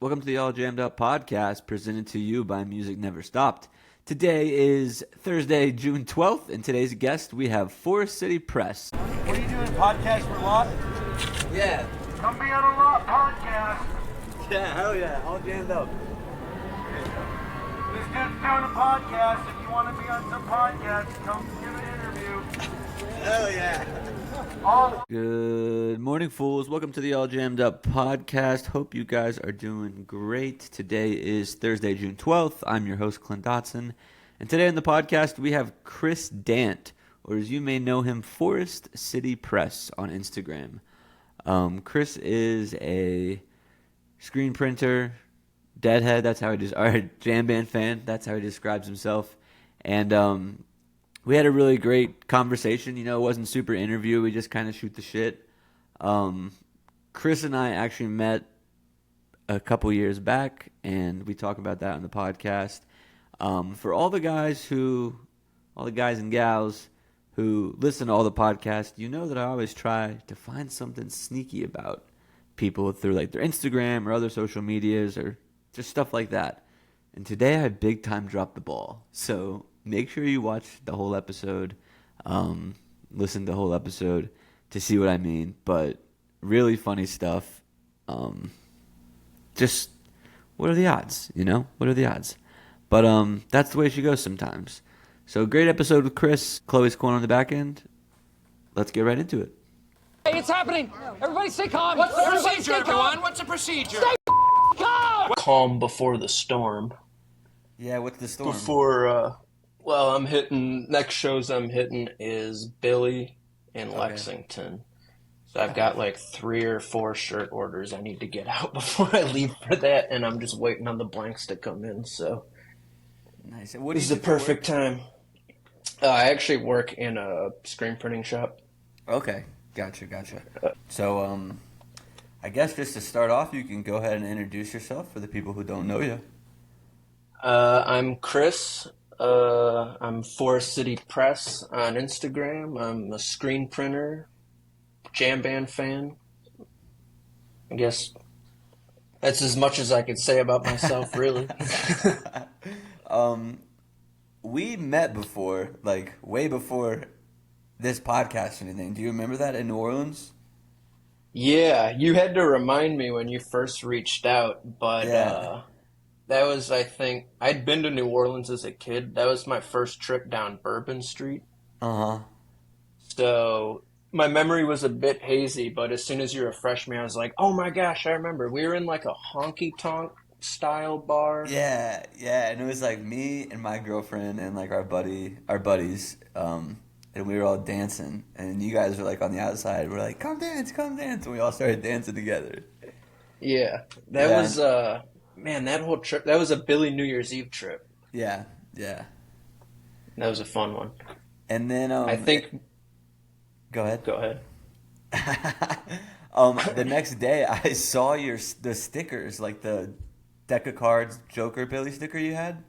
Welcome to the All Jammed Up podcast presented to you by Music Never Stopped. Today is Thursday, June 12th, and today's guest we have Forest City Press. What are you doing, podcast for Lot? Yeah. Come be on a Lot podcast. Yeah, hell yeah, All Jammed Up. This dude's doing a podcast. If you want to be on some podcast, come do an interview. Hell yeah. Good morning, fools. Welcome to the All Jammed Up podcast. Hope you guys are doing great. Today is Thursday, June 12th. I'm your host, Clint Dotson. And today on the podcast, we have Chris Dant, or as you may know him, Forest City Press on Instagram. Chris is a screen printer, deadhead, that's how or jam band fan, that's how he describes himself. And we had a really great conversation. You know, it wasn't super interview. We just kind of shoot the shit. Chris and I actually met a couple years back, and we talk about that on the podcast. For all the guys and gals who listen to all the podcasts, you know that I always try to find something sneaky about people through like their Instagram or other social medias or just stuff like that. And today I big time dropped the ball. So make sure you watch the whole episode, listen to the whole episode to see what I mean. But really funny stuff. Just what are the odds, you know? What are the odds? But that's the way she goes sometimes. So great episode with Chris. Chloe's corner on the back end. Let's get right into it. Hey, it's happening. Everybody stay calm. What's the Everybody procedure, stay everyone? calm. What's the procedure? Stay calm. Calm before the storm. Yeah, what's the storm? Next shows I'm hitting is Billy in Lexington. So I've got like 3 or 4 shirt orders I need to get out before I leave for that, and I'm just waiting on the blanks to come in, so Nice. What this is the perfect time. I actually work in a screen printing shop. Okay, gotcha. So, I guess just to start off, you can go ahead and introduce yourself for the people who don't know you. I'm Chris. I'm Forest City Press on Instagram. I'm a screen printer, jam band fan. I guess that's as much as I could say about myself, really. We met before, like way before this podcast or anything. Do you remember that in New Orleans? Yeah, you had to remind me when you first reached out, but Yeah. that was, I think, I'd been to New Orleans as a kid. That was my first trip down Bourbon Street. Uh-huh. So my memory was a bit hazy, but as soon as you refreshed me, I was like, oh my gosh, I remember. We were in like a honky-tonk style bar. Yeah, and it was like me and my girlfriend and like our buddies, and we were all dancing, and you guys were like on the outside. We're like, come dance, and we all started dancing together. Yeah, that was, man, that whole trip, that was a Billy New Year's Eve trip. Yeah. That was a fun one. And then, I think, go ahead. The next day, I saw the stickers, like the deck of cards Joker Billy sticker you had.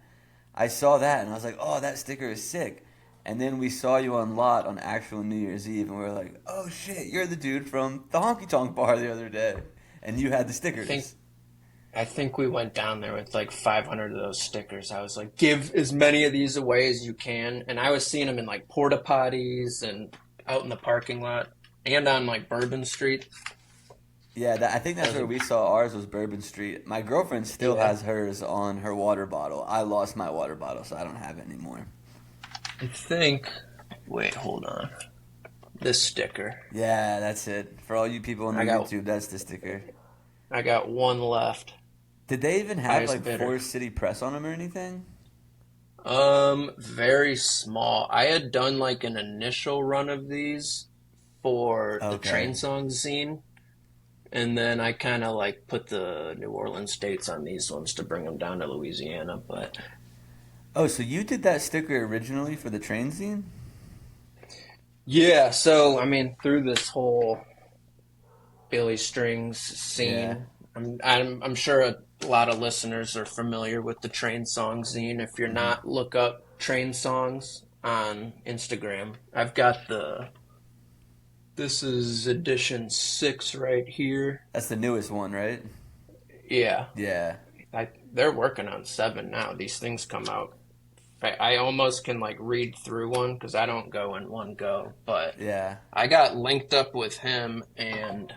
I saw that, and I was like, oh, that sticker is sick. And then we saw you on Lot on actual New Year's Eve, and we were like, oh, shit, you're the dude from the honky tonk bar the other day. And you had the stickers. I think we went down there with like 500 of those stickers. I was like, give as many of these away as you can. And I was seeing them in like porta potties and out in the parking lot and on like Bourbon Street. Yeah, I think that's where we saw ours was Bourbon Street. My girlfriend still has hers on her water bottle. I lost my water bottle, so I don't have it anymore. I think, wait, hold on. This sticker. Yeah, that's it. For all you people on the YouTube, that's the sticker. I got one left. Did they even have Highest like bidder. Forest City Press on them or anything? Very small. I had done like an initial run of these for the Train Songs zine. And then I kind of like put the New Orleans dates on these ones to bring them down to Louisiana, but... Oh, so you did that sticker originally for the train zine? Yeah, so, I mean, through this whole Billy Strings scene, I'm sure a lot of listeners are familiar with the Train Songs zine. If you're not, look up Train Songs on Instagram. I've got this is edition 6 right here. That's the newest one, right? Yeah. Yeah. They're working on 7 now. These things come out. I almost can like read through one because I don't go in one go. But Yeah. I got linked up with him and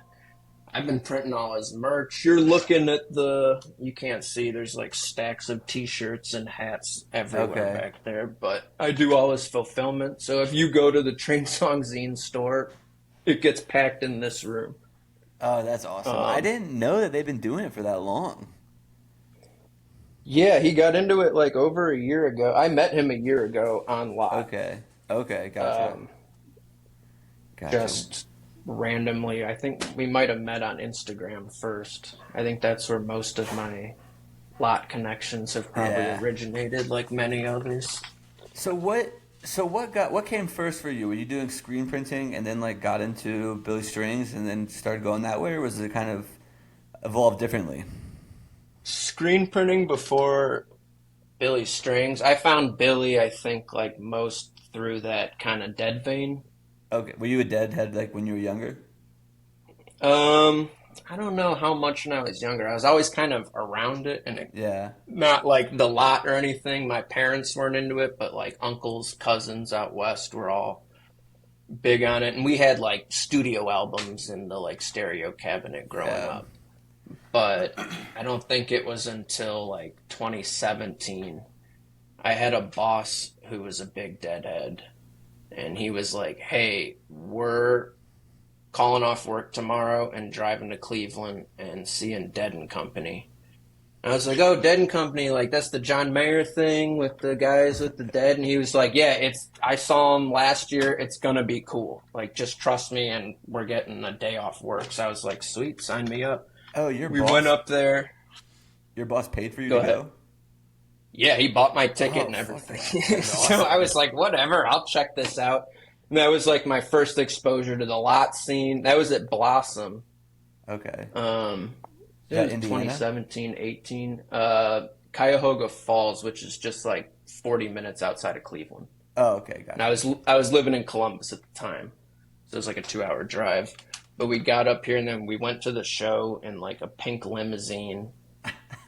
I've been printing all his merch. You're looking at you can't see, there's like stacks of t-shirts and hats everywhere Okay. back there, but I do all his fulfillment. So if you go to the Train Song Zine store, it gets packed in this room. Oh, that's awesome. I didn't know that they've been doing it for that long. Yeah, he got into it like over a year ago. I met him a year ago on Lot. Okay. Okay, gotcha. Gotcha. Just randomly. I think we might have met on Instagram first. I think that's where most of my Lot connections have probably originated, like many others. So what came first for you? Were you doing screen printing and then like got into Billy Strings and then started going that way, or was it kind of evolved differently? Screen printing before Billy Strings. I found Billy, I think, like most through that kind of Dead vein. Okay. Were you a Deadhead like when you were younger? I don't know how much when I was younger. I was always kind of around it, and Yeah. not like the Lot or anything. My parents weren't into it, but like uncles, cousins out west were all big on it, and we had like studio albums in the like stereo cabinet growing up. But I don't think it was until like 2017 I had a boss who was a big Deadhead, and he was like, "Hey, we're calling off work tomorrow and driving to Cleveland and seeing Dead and Company." And I was like, "Oh, Dead and Company, like that's the John Mayer thing with the guys with the Dead." And he was like, "Yeah, I saw him last year. It's gonna be cool. Like, just trust me, and we're getting a day off work." So I was like, "Sweet, sign me up." Oh, We went up there. Your boss paid for you Go to ahead. go? Yeah, he bought my ticket Oh, and fuck, everything. that's So awesome. I was like, whatever, I'll check this out. And that was like my first exposure to the Lot scene. That was at Blossom. Okay. It that was Indiana? 2017, 18. Cuyahoga Falls, which is just like 40 minutes outside of Cleveland. Oh, okay, And gotcha. I was living in Columbus at the time. So it was like a 2-hour drive. But we got up here and then we went to the show in like a pink limousine.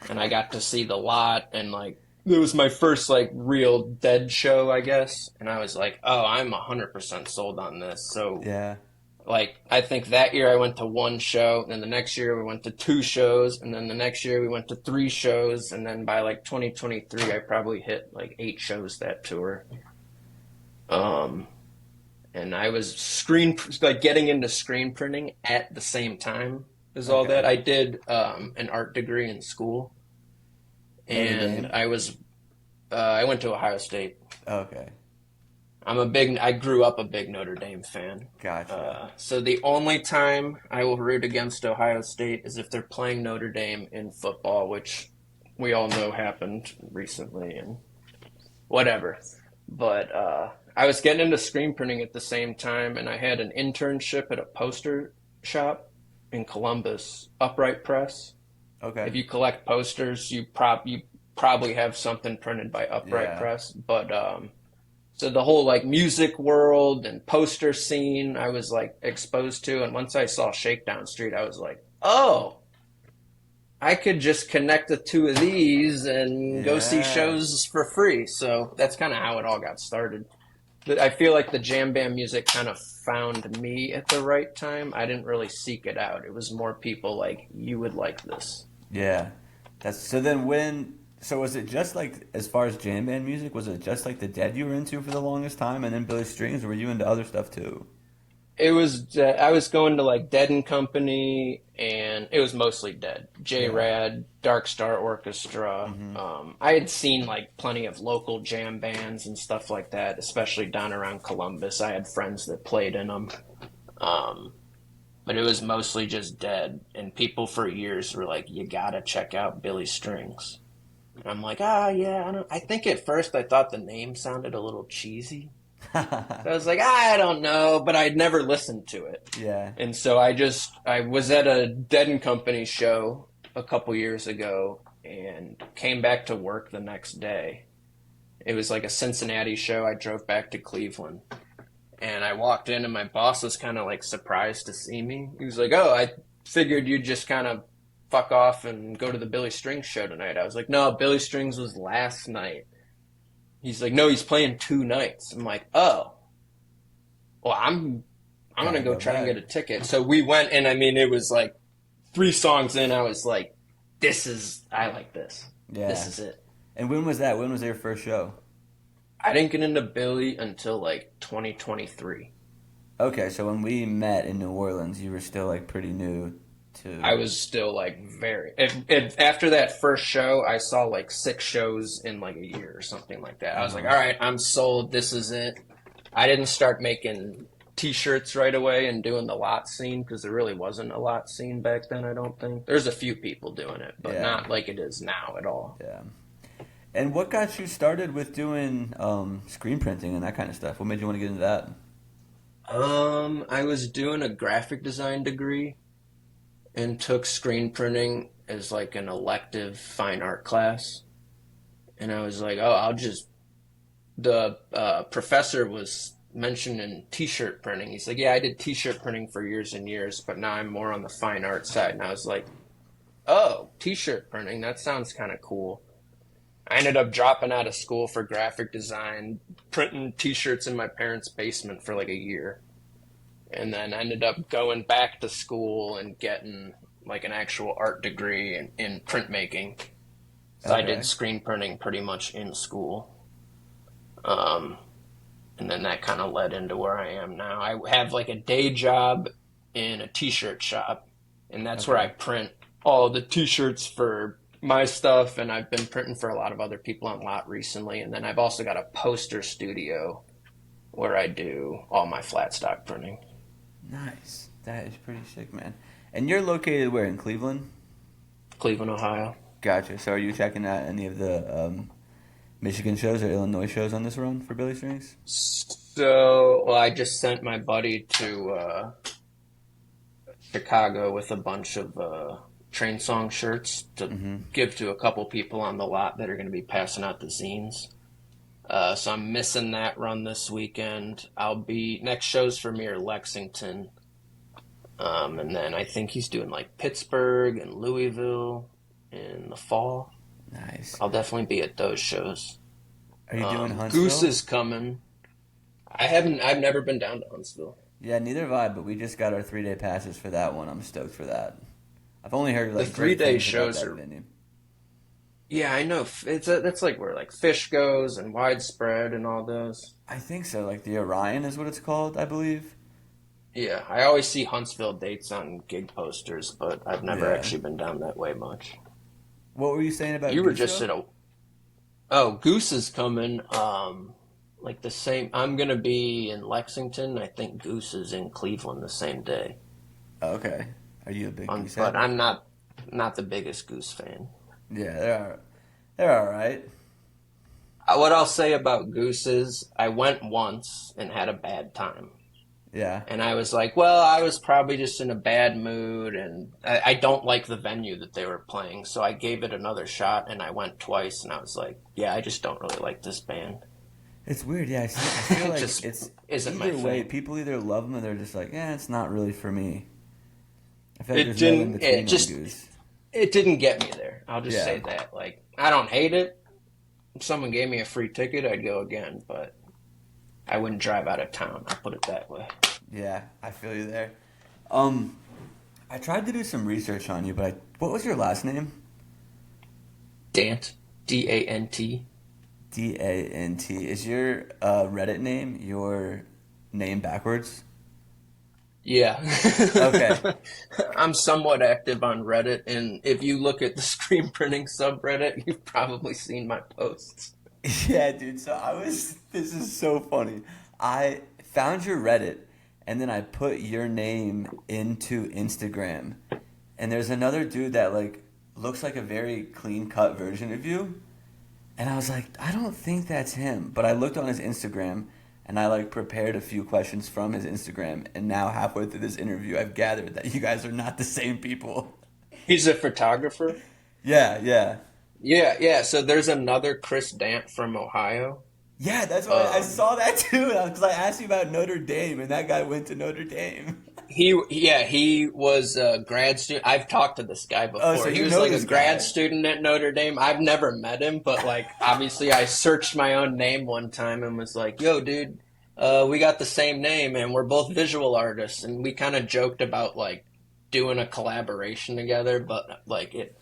And I got to see the Lot, and like it was my first like real Dead show, I guess. And I was like, "Oh, I'm 100% sold on this." So Yeah. like I think that year I went to 1 show, and then the next year we went to 2 shows, and then the next year we went to 3 shows, and then by like 2023 I probably hit like 8 shows that tour. And I was getting into screen printing at the same time as all Okay. that. I did an art degree in school. Notre And Dame? I went to Ohio State. Okay. I grew up a big Notre Dame fan. Gotcha. So the only time I will root against Ohio State is if they're playing Notre Dame in football, which we all know happened recently and whatever. But I was getting into screen printing at the same time, and I had an internship at a poster shop in Columbus, Upright Press. Okay. If you collect posters, you probably have something printed by Upright Yeah. Press. But so the whole like music world and poster scene, I was like exposed to. And once I saw Shakedown Street, I was like, oh, I could just connect the 2 of these and go see Yeah. shows for free. So that's kind of how it all got started. But I feel like the jam band music kind of found me at the right time. I didn't really seek it out. It was more people like, you would like this. Yeah. So was it just like, as far as jam band music, was it just like the Dead you were into for the longest time and then Billy Strings, or were you into other stuff too? It was, I was going to like Dead and Company, and it was mostly Dead. J-Rad, Dark Star Orchestra. I had seen like plenty of local jam bands and stuff like that, especially down around Columbus. I had friends that played in them. But it was mostly just Dead, and people for years were like, you gotta check out Billy Strings. And I'm like, yeah, I think at first I thought the name sounded a little cheesy. So I was like, I don't know, but I'd never listened to it. Yeah. And so I was at a Dead and Company show a couple years ago and came back to work the next day. It was like a Cincinnati show. I drove back to Cleveland. And I walked in and my boss was kind of like surprised to see me. He was like, oh, I figured you'd just kind of fuck off and go to the Billy Strings show tonight. I was like, no, Billy Strings was last night. He's like, no, he's playing 2 nights. I'm like, oh, well, I'm gonna go try and get a ticket. So we went, and I mean, it was like 3 songs in, I was like, I like this. Yeah. This is it. And when was that? When was your first show? I didn't get into Billy until like 2023. Okay, so when we met in New Orleans, you were still like pretty new to. I was still like after that first show, I saw like 6 shows in like a year or something like that. I was like, all right, I'm sold. This is it. I didn't start making T-shirts right away and doing the lot scene because there really wasn't a lot scene back then, I don't think. There's a few people doing it, but not like it is now at all. Yeah. And what got you started with doing screen printing and that kind of stuff? What made you want to get into that? I was doing a graphic design degree and took screen printing as like an elective fine art class. And I was like, the professor was mentioning T-shirt printing. He's like, yeah, I did T-shirt printing for years and years, but now I'm more on the fine art side. And I was like, oh, T-shirt printing, that sounds kind of cool. I ended up dropping out of school for graphic design, printing T-shirts in my parents' basement for like a year. And then I ended up going back to school and getting like an actual art degree in printmaking. So I did screen printing pretty much in school. And then that kind of led into where I am now. I have like a day job in a T-shirt shop, and that's where I print all the T-shirts for my stuff, and I've been printing for a lot of other people on lot recently. And then I've also got a poster studio where I do all my flat stock printing. Nice. That is pretty sick, man. And you're located where, in Cleveland? Cleveland, Ohio. Gotcha. So are you checking out any of the Michigan shows or Illinois shows on this run for Billy Strings? So, well, I just sent my buddy to Chicago with a bunch of train song shirts to give to a couple people on the lot that are going to be passing out the zines. So I'm missing that run this weekend. Next shows for me are Lexington. And then I think he's doing like Pittsburgh and Louisville in the fall. Nice. I'll definitely be at those shows. Are you doing Huntsville? Goose is coming. I've never been down to Huntsville. Yeah, neither have I, but we just got our 3-day passes for that one. I'm stoked for that. I've only heard like the 3-day shows are. Venue. Yeah, I know. That's like where like Fish goes and Widespread and all those. I think so. Like the Orion is what it's called, I believe. Yeah, I always see Huntsville dates on gig posters, but I've never actually been down that way much. What were you saying about you were Goose just show? Goose is coming. Like the same. I'm gonna be in Lexington. I think Goose is in Cleveland the same day. Okay. Are you a big Goose fan? But I'm not the biggest Goose fan. Yeah, they're all right. What I'll say about Goose is I went once and had a bad time. Yeah. And I was like, well, I was probably just in a bad mood, and I don't like the venue that they were playing, so I gave it another shot, and I went twice, and I was like, yeah, I just don't really like this band. It's weird, yeah. I feel like just it's isn't my either way. thing. People either love them or they're just like, it's not really for me. I feel like It there's no in didn't. between It just. on Goose. It didn't get me there. I'll just Yeah. say that. Like, I don't hate it. If someone gave me a free ticket, I'd go again, but I wouldn't drive out of town. I'll put it that way. Yeah, I feel you there. I tried to do some research on you, but what was your last name? Dant. D-A-N-T. D-A-N-T. Is your Reddit name your name backwards? Yeah. Okay. I'm somewhat active on Reddit, and if you look at the screen printing subreddit, you've probably seen my posts. Yeah, dude. So this is so funny. I found your Reddit, and then I put your name into Instagram. And there's another dude that like looks like a very clean-cut version of you. And I was like, I don't think that's him. But I looked on his Instagram, and I like prepared a few questions from his Instagram. And now halfway through this interview, I've gathered that you guys are not the same people. He's a photographer? Yeah. Yeah. So there's another Chris Dant from Ohio. Yeah, that's why I saw that too. Because I asked you about Notre Dame, and that guy went to Notre Dame. he was a grad student. I've talked to this guy before. so he you was know like this a grad guy. student at Notre Dame. I've never met him, but like obviously I searched my own name one time and was like, "Yo, dude, we got the same name and we're both visual artists." And we kind of joked about like doing a collaboration together, but like it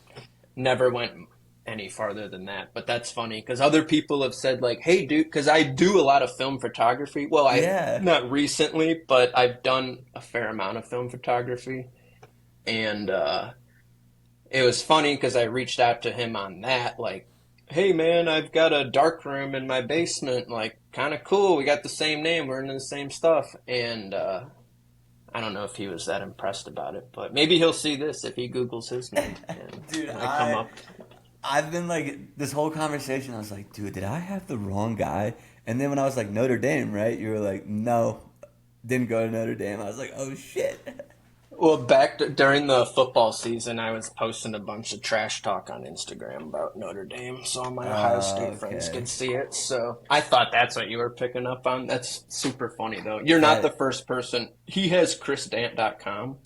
never went any farther than that. But that's funny because other people have said like, "Hey, dude," because I do a lot of film photography. Well, Yeah. not recently, but I've done a fair amount of film photography, and it was funny because I reached out to him on that, like, "Hey, man, I've got a dark room in my basement. Like, kind of cool. We got the same name. We're into the same stuff." And I don't know if he was that impressed about it, but maybe he'll see this if he Googles his name and Dude, I come up. I've been like this whole conversation. I was like, dude, did I have the wrong guy? And then when I was like Notre Dame, right? You were like, no, didn't go to Notre Dame. I was like, oh shit. Well, during the football season, I was posting a bunch of trash talk on Instagram about Notre Dame, so all my Ohio State friends Okay. could see it. So I thought that's what you were picking up on. That's super funny, though. You're not That- the first person. He has chrisdant.com.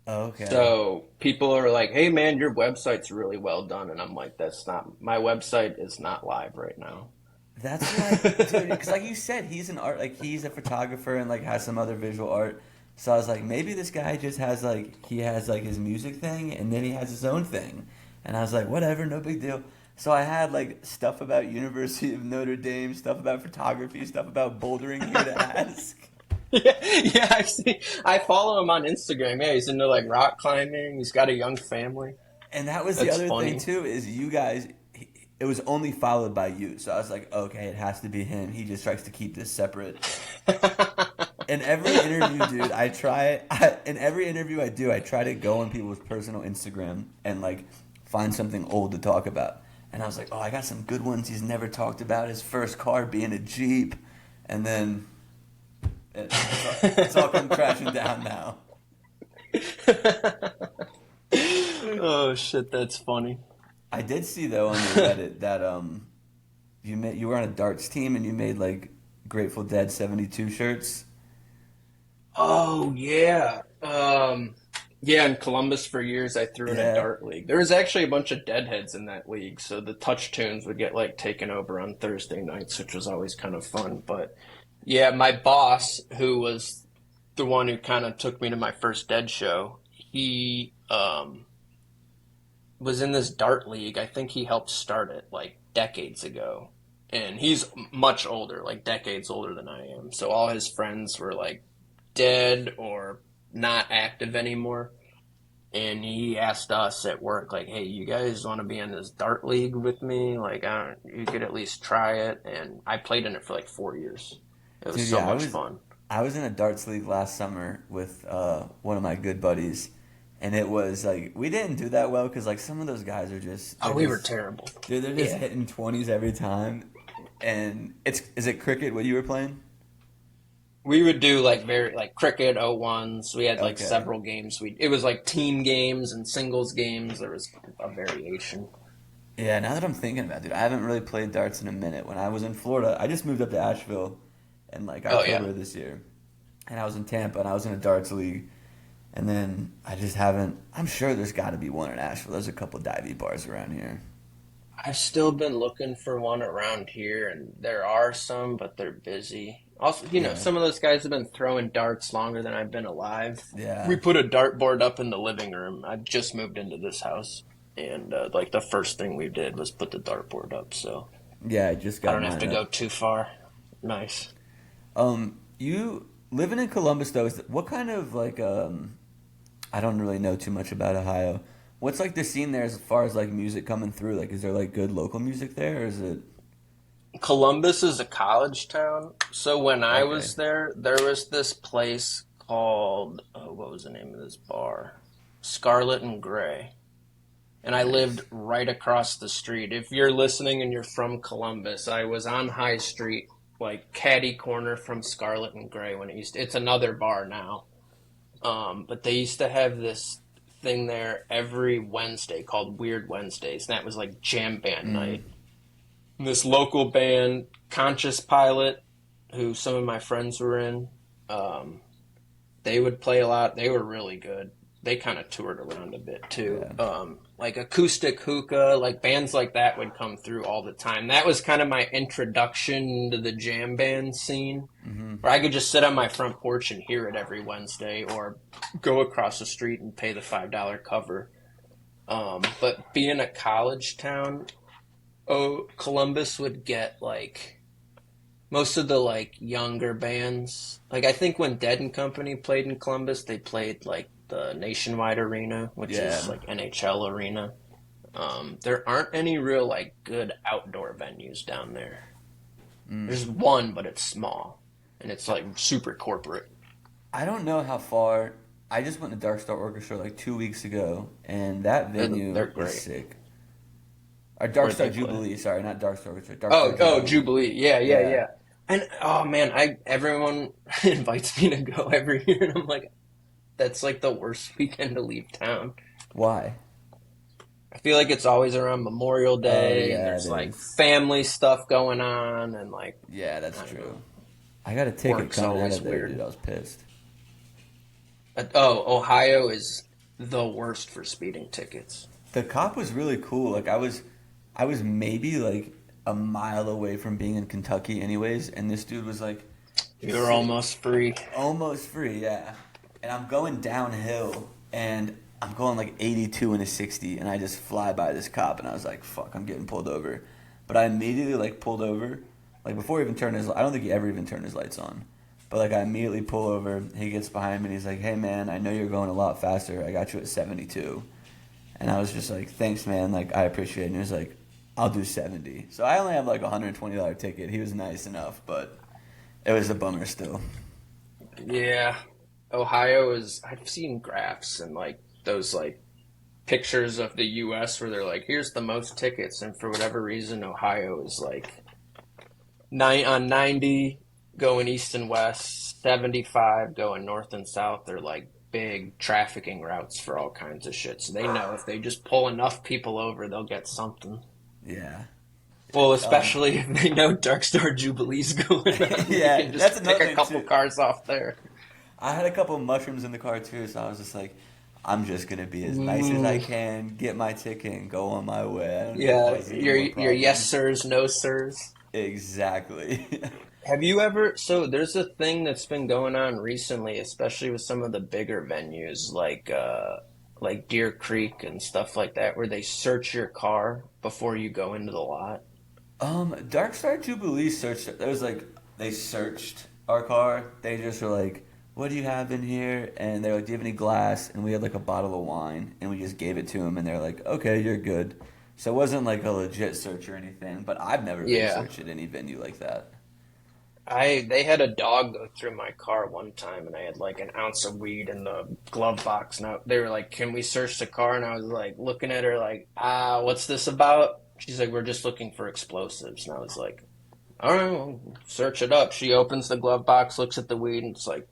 Okay. So people are like, "Hey, man, your website's really well done," and I'm like, "That's not my website. Is not live right now." That's what, dude. Because like you said, he's an art, like he's a photographer and like has some other visual art. So I was like, maybe this guy just has like he has like his music thing and then he has his own thing. And I was like, whatever, no big deal. So I had like stuff about University of Notre Dame, stuff about photography, stuff about bouldering here to ask. Yeah, I see. I follow him on Instagram. Yeah, he's into like rock climbing. He's got a young family. And that was the That's other funny. thing too, is you guys. It was only followed by you, so I was like, okay, it has to be him. He just tries to keep this separate. In every interview, dude, in every interview I do, I try to go on people's personal Instagram and like find something old to talk about. And I was like, oh, I got some good ones he's never talked about. His first car being a Jeep, and then it's all come crashing down now. Oh shit, that's funny. I did see though on your Reddit that you were on a darts team and you made like Grateful Dead 72 shirts. Oh yeah. Yeah, in Columbus for years I threw in a Yeah. dart league. There was actually a bunch of deadheads in that league, so the touch tunes would get like taken over on Thursday nights, which was always kind of fun. But yeah, my boss, who was the one who kind of took me to my first Dead show, he was in this dart league. I think he helped start it like decades ago. And he's much older, like decades older than I am. So all his friends were like dead or not active anymore. And he asked us at work, like, "Hey, you guys want to be in this dart league with me? Like, you could at least try it." And I played in it for like 4 years. It was Dude, so yeah, much fun. I was in a darts league last summer with one of my good buddies, and it was like we didn't do that well because like some of those guys are just Oh, they're we were just- terrible. Dude, they're just Yeah. hitting 20s every time, and is it cricket what you were playing? We would do like very like cricket 01s. We had like Okay. several games. It was like team games and singles games. There was a variation. Yeah, now that I'm thinking about it, dude, I haven't really played darts in a minute. When I was in Florida, I just moved up to Asheville in like Oh, October yeah. of this year. And I was in Tampa and I was in a darts league. And then I just haven't, I'm sure there's got to be one in Asheville. There's a couple divey bars around here. I've still been looking for one around here, and there are some, but they're busy. Also, Yeah. some of those guys have been throwing darts longer than I've been alive. Yeah. We put a dartboard up in the living room. I just moved into this house, and like the first thing we did was put the dartboard up, so Yeah, I just I got don't have to mine go up. too far. Nice. You living in Columbus though, what kind of like I don't really know too much about Ohio. What's like the scene there as far as like music coming through? Like is there like good local music there or is it Columbus is a college town, so when I Okay. was there was this place called, what was the name of this bar? Scarlet and Gray. And I lived right across the street. If you're listening and you're from Columbus, I was on High Street, like catty corner from Scarlet and Gray when it's another bar now. But they used to have this thing there every Wednesday called Weird Wednesdays, and that was like jam band night. And this local band, Conscious Pilot, who some of my friends were in, They would play a lot. They were really good. They kind of toured around a bit too. Yeah. Like Acoustic Hookah, like bands like that would come through all the time. That was kind of my introduction to the jam band scene, where I could just sit on my front porch and hear it every Wednesday, or go across the street and pay the $5 cover. But being a college town, Columbus would get like most of the like younger bands. Like I think when Dead and Company played in Columbus, they played like the Nationwide Arena, which is like NHL arena. There aren't any real like good outdoor venues down there. There's one, but it's small, and it's like super corporate. I don't know how far. I just went to Dark Star Orchestra like 2 weeks ago, and that venue They're great. is sick. Or Dark Where'd Star they play? Jubilee, sorry, not Dark Star Orchestra. Dark Star Oh, Jubilee. Yeah. Yeah. And oh man, everyone invites me to go every year, and I'm like, that's like the worst weekend to leave town. Why? I feel like it's always around Memorial Day, yeah, and there's it like is. family stuff going on, and like, Yeah, that's I don't true. know. I got a ticket Work's coming out always of there, weird. dude. I was pissed. Ohio is the worst for speeding tickets. The cop was really cool. Like I was maybe like a mile away from being in Kentucky, anyways, and this dude was like, You're almost free. almost free, yeah. And I'm going downhill, and I'm going like 82 and a 60, and I just fly by this cop, and I was like, fuck, I'm getting pulled over. But I immediately like pulled over, like before he even turned his, I don't think he ever even turned his lights on. But like I immediately pull over, he gets behind me, and he's like, hey man, I know you're going a lot faster. I got you at 72. And I was just like, thanks man, like I appreciate it. And he was like, I'll do 70. So I only have like a $120 ticket. He was nice enough, but it was a bummer still. Yeah. Ohio is, I've seen graphs and like those like pictures of the US where they're like, here's the most tickets, and for whatever reason Ohio is like 90 going east and west, 75 going north and south. They're like big trafficking routes for all kinds of shit. So they know if they just pull enough people over, they'll get something. Yeah. Well, especially if they know Dark Star Jubilee's going on. Yeah, they can that's just another pick a thing, couple too. cars off there. I had a couple of mushrooms in the car too, so I was just like, I'm just gonna be as nice as I can, get my ticket, and go on my way. I don't need to Yeah, cause any your more problems. yes sirs, no sirs. Exactly. Have you ever? So there's a thing that's been going on recently, especially with some of the bigger venues like Deer Creek and stuff like that, where they search your car before you go into the lot. Dark Star Jubilee searched. It was like they searched our car. They just were like, "What do you have in here?" And they're like, "Do you have any glass?" And we had like a bottle of wine, and we just gave it to them, and they're like, "Okay, you're good." So it wasn't like a legit search or anything. But I've never been Yeah. searched at any venue like that. They had a dog go through my car one time, and I had like an ounce of weed in the glove box. And they were like, "Can we search the car?" And I was like, looking at her like, what's this about?" She's like, "We're just looking for explosives." And I was like, "All right, well, search it up." She opens the glove box, looks at the weed, and it's like,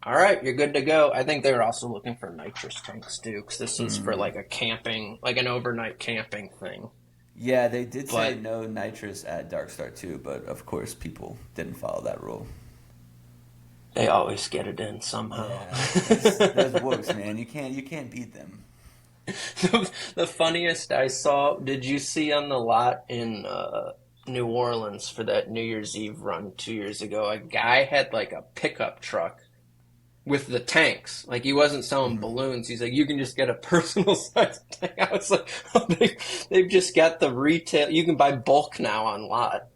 "All right, you're good to go." I think they were also looking for nitrous tanks too, because this was for like a camping, like an overnight camping thing. Yeah, they did say But- no nitrous at Dark Star too, but of course people didn't follow that rule. They always get it in somehow. Those wooks, man, you can't beat them. The funniest I saw, did you see on the lot in New Orleans for that New Year's Eve run 2 years ago? A guy had like a pickup truck with the tanks. Like he wasn't selling balloons. He's like, you can just get a personal size tank. I was like, they've just got the retail. You can buy bulk now on lot.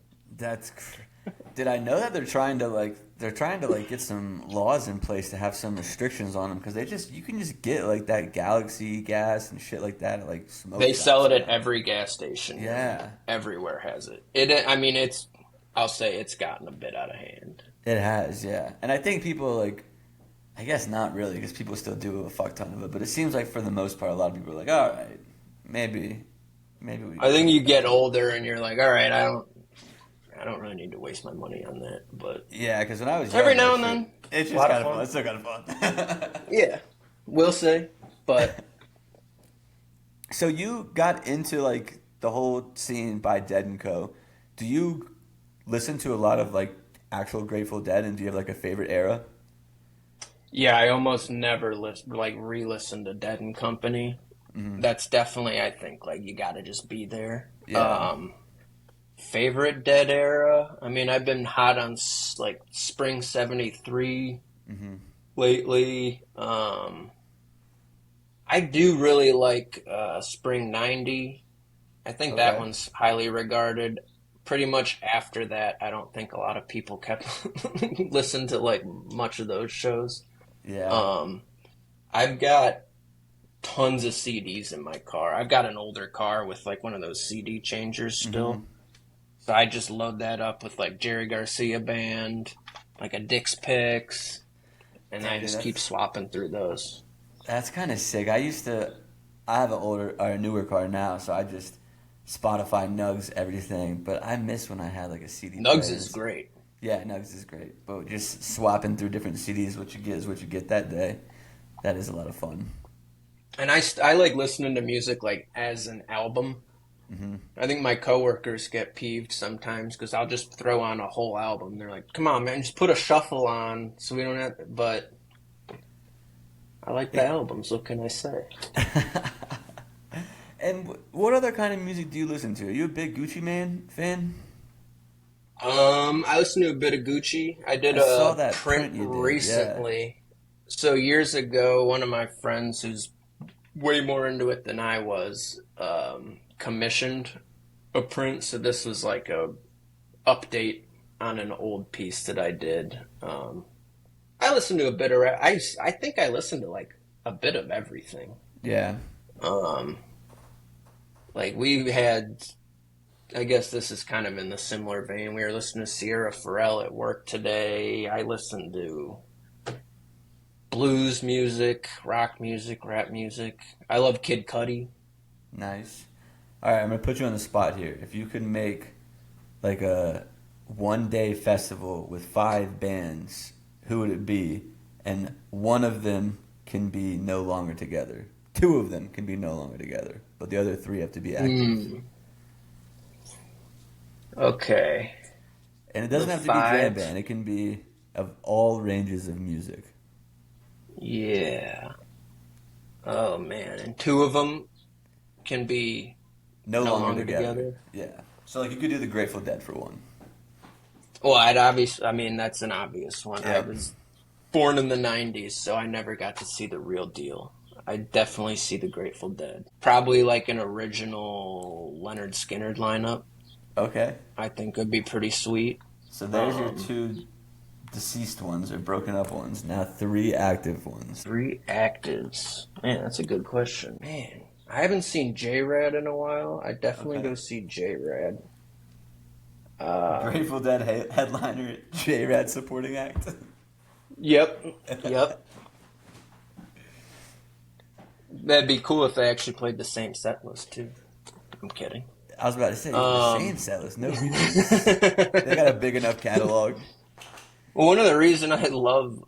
Did I know that they're trying to get some laws in place to have some restrictions on them, because you can just get like that Galaxy gas and shit like that at like smoke They shops sell it at now. every gas station. Yeah. Everywhere has it. I'll say it's gotten a bit out of hand. It has, yeah. And I think people I guess not really, because people still do a fuck ton of it, but it seems like for the most part a lot of people are like, all right, maybe we I think you get older and you're like, all right, I don't really need to waste my money on that. But yeah, because when I was every young, now and then, it's a just lot kind of of fun. fun. It's still kind of fun. yeah, we'll say. But So you got into like the whole scene by Dead and Co. Do you listen to a lot of like actual Grateful Dead, and do you have like a favorite era? Yeah, I almost never re-listen to Dead and Company. That's definitely, I think, like you got to just be there. Yeah. Favorite Dead era? I mean, I've been hot on like Spring '73 lately. I do really like Spring '90. I think that Okay. one's highly regarded. Pretty much after that, I don't think a lot of people kept listen to like much of those shows. Yeah. Um, I've got tons of CDs in my car. I've got an older car with like one of those CD changers still. So I just load that up with like Jerry Garcia Band, like a Dick's Picks, and I Damn, dude, just keep swapping through those. that's kind of sick. I have an older or a newer car now, so I just Spotify Nugs everything. But I miss when I had like a CD Nugs player. is great. Yeah, Nugs is great, but just swapping through different CDs, what you get is what you get that day. That is a lot of fun. And I like listening to music like as an album. I think my coworkers get peeved sometimes because I'll just throw on a whole album. They're like, "Come on, man, just put a shuffle on so we don't have." But I like the albums. What can I say? And what other kind of music do you listen to? Are you a big Gucci Man fan? I listened to a bit of Gucci. I did I saw a that print print you did, yeah. recently. So years ago, one of my friends who's way more into it than I was commissioned a print. So this was like a update on an old piece that I did. I listened to a bit of rap. I think I listened to like a bit of everything. Yeah. Um, like we had, I guess this is kind of in the similar vein. We were listening to Sierra Farrell at work today. I listened to blues music, rock music, rap music. I love Kid Cudi. Nice. All right, I'm gonna put you on the spot here. If you could make like a 1 day festival with 5 bands, who would it be? And one of them can be no longer together. Two of them can be no longer together, but the other three have to be active. Okay. And it doesn't The have to be jam five. band. It can be of all ranges of music. Yeah. Oh man. And two of them can be No no longer longer together. together. Yeah. So like you could do the Grateful Dead for one. Well, I'd obviously, I mean, that's an obvious one. I Yep. was born in the 90s, so I never got to see the real deal. I definitely see the Grateful Dead. Probably like an original Leonard Skinner lineup, Okay. I think would be pretty sweet. So there's your Um, 2 deceased ones or broken up ones. Now 3 active ones. Three actives. Man, that's a good question. Man, I haven't seen J-Rad in a while. I definitely Okay. go see J-Rad. Grateful Dead headliner, J-Rad supporting act. Yep, yep. That'd be cool if they actually played the same set list too. I'm kidding. I was about to say the Um, same set list, no reasons. They got a big enough catalog. Well, one of the reasons I love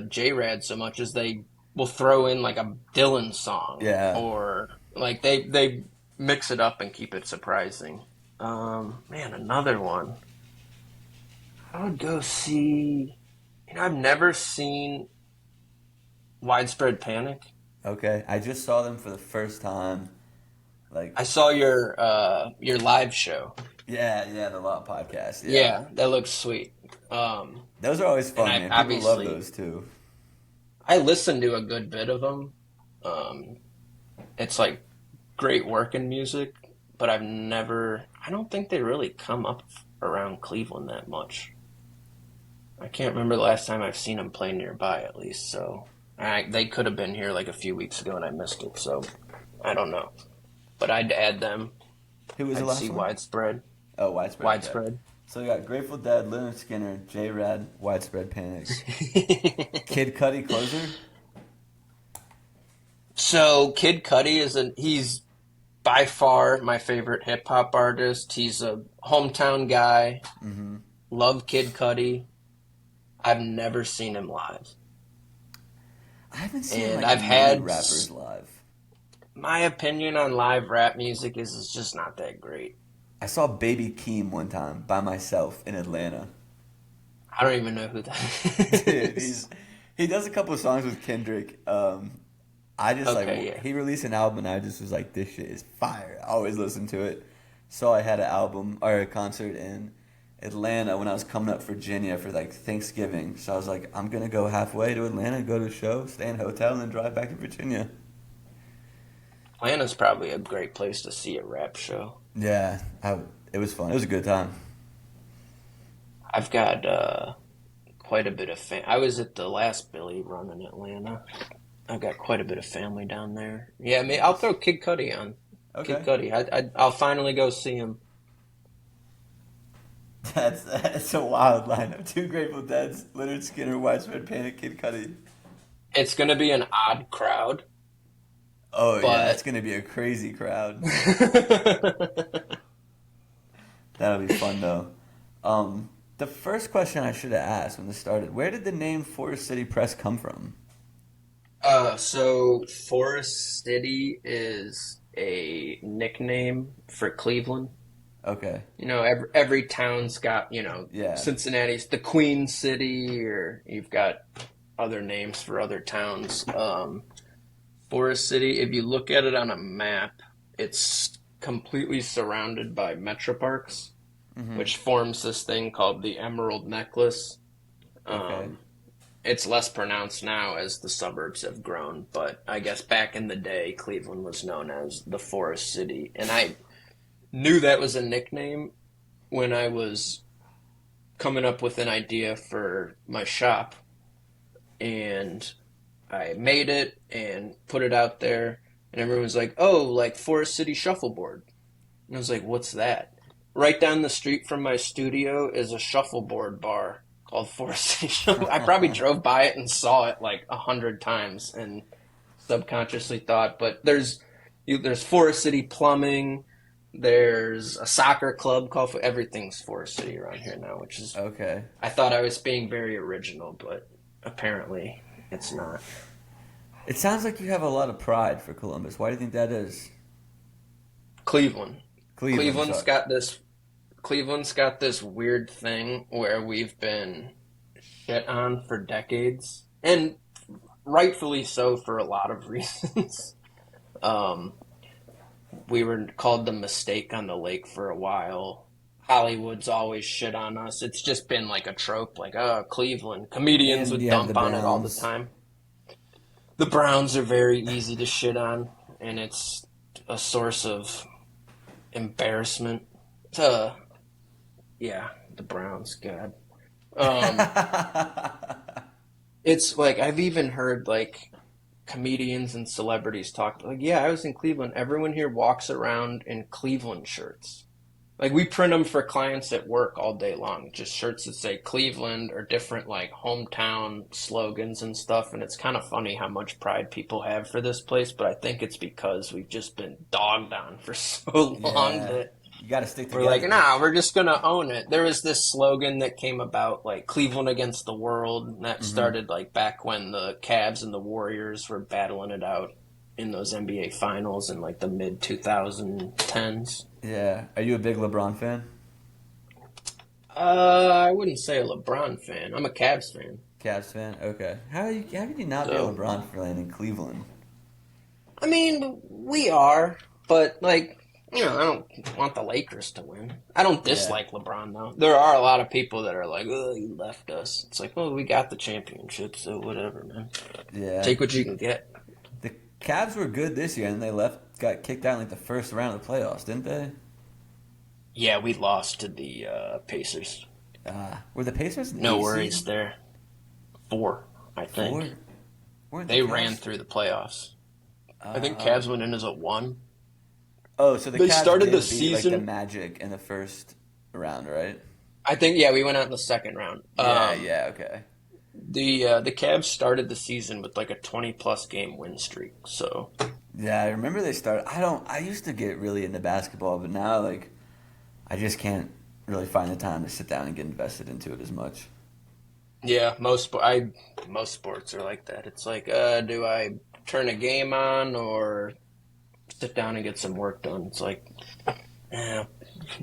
J-Rad so much is they will throw in like a Dylan song, Yeah. or like they mix it up and keep it surprising. Man, another one. I would go see. You know, I've never seen Widespread Panic. Okay, I just saw them for the first time. Like, I saw your live show. yeah, the Lot podcast. Yeah, that looks sweet. Those are always fun, And man. I People love obviously those too. I listened to a good bit of them. It's like great working music, but I don't think they really come up around Cleveland that much. I can't remember the last time I've seen them play nearby, at least. So they could have been here like a few weeks ago and I missed it. So I don't know, but I'd add them. Who was the I'd last see one? Widespread. Oh, Widespread. Widespread. Yeah. So we got Grateful Dead, Leonard Skinner, J-Rad, Widespread Panic, Kid Cudi closer. So Kid Cudi he's by far my favorite hip hop artist. He's a hometown guy. Mm-hmm. Love Kid Cudi. I've never seen him live. I haven't seen And like I've many had rappers live. My opinion on live rap music is it's just not that great. I saw Baby Keem one time by myself in Atlanta. I don't even know who that Dude, is. He does a couple of songs with Kendrick. I just Okay, yeah. he released an album and I just was like, this shit is fire. I always listen to it. So I had an album or a concert in Atlanta when I was coming up Virginia for like Thanksgiving. So I was like, I'm gonna go halfway to Atlanta, go to a show, stay in a hotel, and then drive back to Virginia. Atlanta's probably a great place to see a rap show. Yeah, it was fun. It was a good time. I've got quite a bit of I was at the last Billy run in Atlanta. I've got quite a bit of family down there. Yeah, I'll throw Kid Cudi on. Okay. Kid Cudi. I'll finally go see him. That's a wild lineup. Two Grateful Deads, Leonard Skinner, Widespread Panic, Kid Cudi. It's going to be an odd crowd. Oh but... yeah, it's gonna be a crazy crowd. That'll be fun though. The first question I should have asked when this started: where did the name Forest City Press come from? So Forest City is a nickname for Cleveland. Okay. You know, every town's got, Yeah. Cincinnati's the Queen City, or you've got other names for other towns. Forest City, if you look at it on a map, it's completely surrounded by metro parks, which forms this thing called the Emerald Necklace. Okay. It's less pronounced now as the suburbs have grown, but I guess back in the day, Cleveland was known as the Forest City. And I knew that was a nickname when I was coming up with an idea for my shop. And I made it and put it out there, and everyone was like, oh, like Forest City Shuffleboard. And I was like, what's that? Right down the street from my studio is a shuffleboard bar called Forest City Shuffleboard. I probably drove by it and saw it like 100 times and subconsciously thought, but there's Forest City Plumbing, there's a soccer club called everything's Forest City around here now, which is Okay. I thought I was being very original, but apparently it's not. It sounds like you have a lot of pride for Columbus. Why do you think that is? Cleveland. Cleveland's Cleveland's got this weird thing where we've been shit on for decades, and rightfully so for a lot of reasons. We were called the mistake on the lake for a while. Hollywood's always shit on us. It's just been like a trope, like, oh, Cleveland. Comedians would dump on it all the time. The Browns are very easy to shit on, and it's a source of embarrassment. Yeah, the Browns, God. It's like, I've even heard, like, comedians and celebrities talk, like, yeah, I was in Cleveland. Everyone here walks around in Cleveland shirts. Like, we print them for clients at work all day long, just shirts that say Cleveland or different, like, hometown slogans and stuff, and it's kind of funny how much pride people have for this place, but I think it's because we've just been dogged on for so long that you got to stick together. we're like, nah, we're just going to own it. There was this slogan that came about, like, Cleveland against the world, and that started, like, back when the Cavs and the Warriors were battling it out in those NBA finals in, like, the mid-2010s. Yeah. Are you a big LeBron fan? I wouldn't say a LeBron fan. I'm a Cavs fan. Cavs fan? Okay. How can you not be a LeBron fan in Cleveland? I mean, we are, but, like, I don't want the Lakers to win. I don't dislike LeBron, though. There are a lot of people that are like, oh, he left us. It's like, well, we got the championship, so whatever, man. Yeah. Take what you can get. The Cavs were good this year, and they got kicked out in like the first round of the playoffs, didn't they? Yeah, we lost to the Pacers. Were the Pacers? No worries there. 4, I think. 4? They ran through the playoffs. I think Cavs went in as a 1. Oh, so they Cavs started the beat, season like, the Magic in the first round, right? I think, yeah, we went out in the second round. Okay. The Cavs started the season with like a 20-plus game win streak. So yeah, I remember they started. I used to get really into basketball, but now like I just can't really find the time to sit down and get invested into it as much. Yeah, most sports are like that. It's like, do I turn a game on or sit down and get some work done? It's like,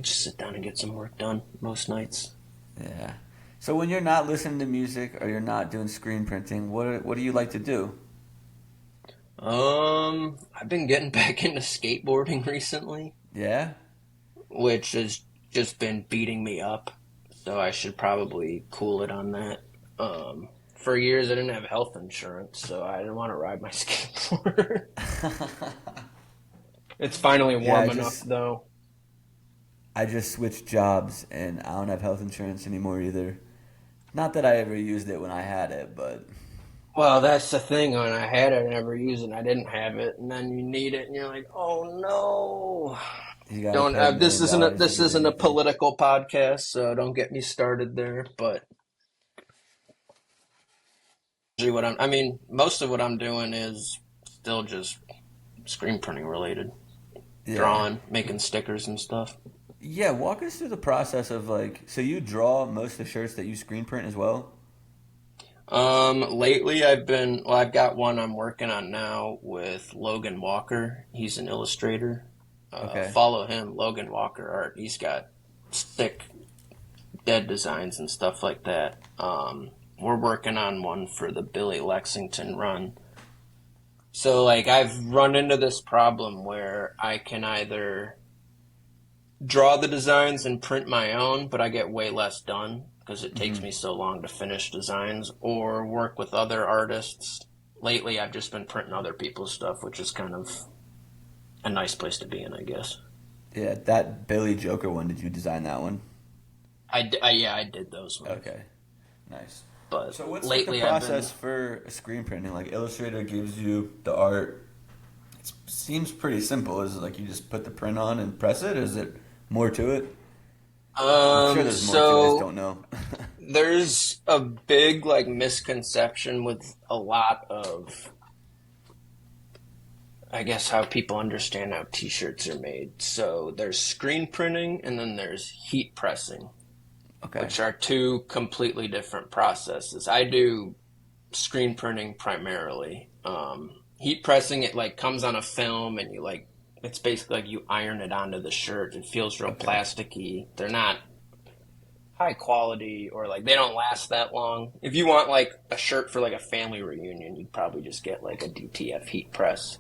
just sit down and get some work done most nights. Yeah. So when you're not listening to music or you're not doing screen printing, what do you like to do? I've been getting back into skateboarding recently, Yeah? which has just been beating me up. So I should probably cool it on that. For years I didn't have health insurance, so I didn't want to ride my skateboard. It's finally Yeah, warm enough though. I just switched jobs and I don't have health insurance anymore either. Not that I ever used it when I had it, but Well, that's the thing. When I had it, I never used it. I didn't have it, and then you need it, and you're like, "Oh no!" you got to Don't. pay $1 This million isn't a to this get isn't a anything. political podcast, so don't get me started there. But usually I mean, most of what I'm doing is still just screen printing related, Yeah. drawing, making stickers and stuff. Yeah, walk us through the process of like, so you draw most of the shirts that you screen print as well? Lately I've got one I'm working on now with Logan Walker. He's an illustrator. Okay. Follow him, Logan Walker Art. He's got sick dead designs and stuff like that. We're working on one for the Billy Lexington run. So like I've run into this problem where I can either draw the designs and print my own, but I get way less done because it takes me so long to finish designs, or work with other artists. Lately, I've just been printing other people's stuff, which is kind of a nice place to be in, I guess. Yeah, that Billy Joker one, did you design that one? Yeah, I did those ones. Okay, nice. But So what's like the lately I've been process for screen printing? Like Illustrator gives you the art. It seems pretty simple. Is it like you just put the print on and press it? Is it more to it? I'm sure there's more to it, I just so don't know. there's a big like misconception with a lot of, I guess, how people understand how t-shirts are made. So there's screen printing and then there's heat pressing, Okay. which are two completely different processes. I do screen printing primarily. Heat pressing, it like comes on a film and you like, it's basically like you iron it onto the shirt. It feels real Okay. plasticky. They're not high quality, or like they don't last that long. If you want like a shirt for like a family reunion, you'd probably just get like a DTF heat press.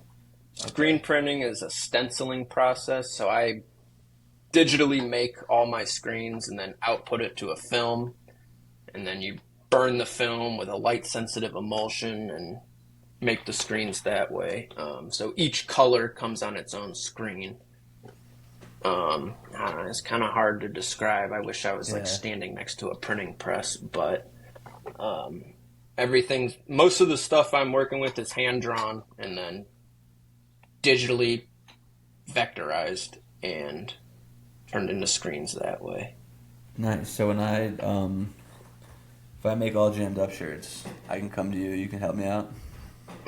Screen printing is a stenciling process, so I digitally make all my screens and then output it to a film, and then you burn the film with a light sensitive emulsion and make the screens that way. So each color comes on its own screen. I don't know, it's kind of hard to describe. I wish I was like Yeah. standing next to a printing press, but most of the stuff I'm working with is hand drawn and then digitally vectorized and turned into screens that way. Nice. So when if I make all jammed up shirts, I can come to you. You can help me out.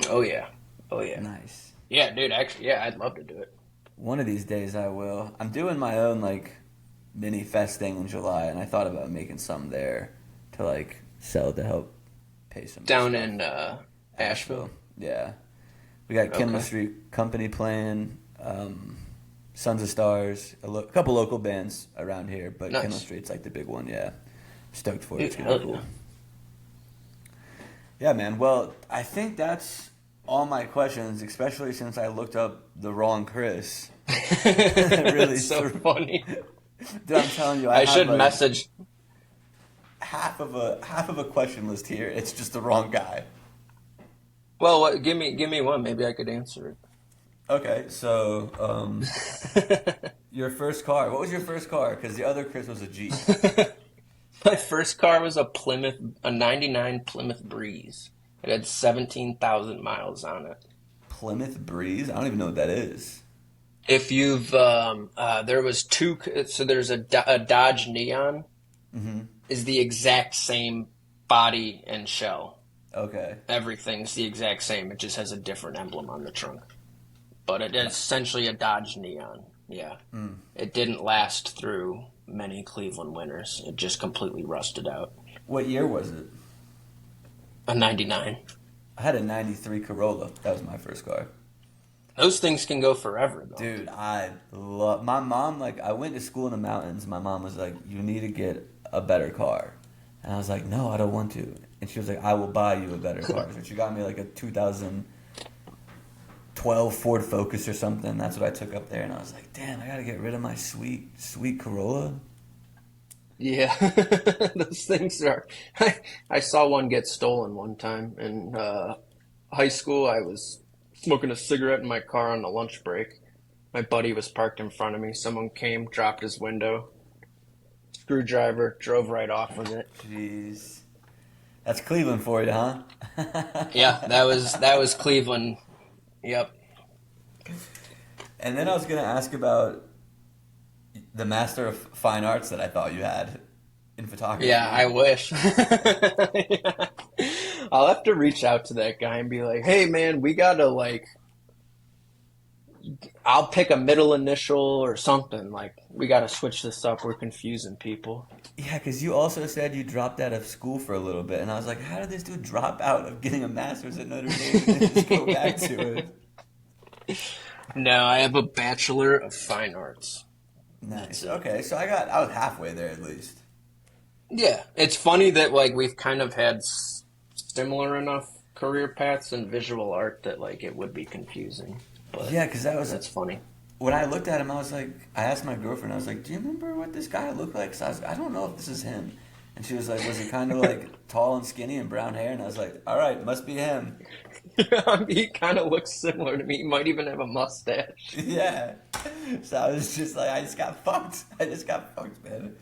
Oh yeah, oh yeah, Nice. yeah, dude. Actually, yeah, I'd love to do it. One of these days I will. I'm doing my own like mini fest thing in July, and I thought about making some there to like sell to help pay some Down stuff. in Asheville. Yeah, we got Kinley Okay. Street Company playing, Sons of Stars, couple local bands around here, but Nice. Kinley Street's like the big one. Yeah, stoked for it. It's Dude, gonna be hell cool. yeah. Yeah, man. Well, I think that's all my questions, especially since I looked up the wrong Chris. Really It's so threw- funny. Dude, I'm telling you, I have should like message. half of a question list here. It's just the wrong guy. Well, give me one. Maybe I could answer Okay, so it. your first car. What was your first car? Because the other Chris was a Jeep. My first car was a '99 Plymouth Breeze. It had 17,000 miles on it. Plymouth Breeze. I don't even know what that is. If you've, there was two. So there's a Dodge Neon. Is the exact same body and shell. Okay. Everything's the exact same. It just has a different emblem on the trunk. But it is essentially a Dodge Neon. Yeah. It didn't last through many Cleveland winters. It just completely rusted out. What year was it? A '99. I had a '93 Corolla. That was my first car. Those things can go forever, though. Dude, I love my mom. Like, I went to school in the mountains. My mom was like, "You need to get a better car," And I was like, no, I don't want to. And she was like, I will buy you a better car. So she got me like a 2012 Ford Focus or something. That's what I took up there. And I was like, damn, I got to get rid of my sweet, sweet Corolla. Yeah, those things are. I saw one get stolen one time in high school. I was smoking a cigarette in my car on the lunch break. My buddy was parked in front of me. Someone came, dropped his window, screwdriver, drove right off with it. Jeez. That's Cleveland for you, huh? Yeah, that was Cleveland. Yep. And then I was going to ask about the Master of Fine Arts that I thought you had in photography. Yeah, I wish. Yeah. I'll have to reach out to that guy and be like, hey, man, we got to, like, I'll pick a middle initial or something. Like, we got to switch this up. We're confusing people. Yeah, because you also said you dropped out of school for a little bit. And I was like, how did this dude drop out of getting a master's at Notre Dame and then just go back to it? No, I have a Bachelor of Fine Arts. Nice. Okay, so I was halfway there at least. Yeah, it's funny that like we've kind of had similar enough career paths in visual art that like it would be confusing. But Yeah, because that's funny. when I looked at him, I was like, I asked my girlfriend, I was like, do you remember what this guy looked like? 'Cause I don't know if this is him. And she was like, was he kind of like tall and skinny and brown hair? And I was like, all right, must be him. He kind of looks similar to me. He might even have a mustache. Yeah. So I was just like, I just got fucked. Man.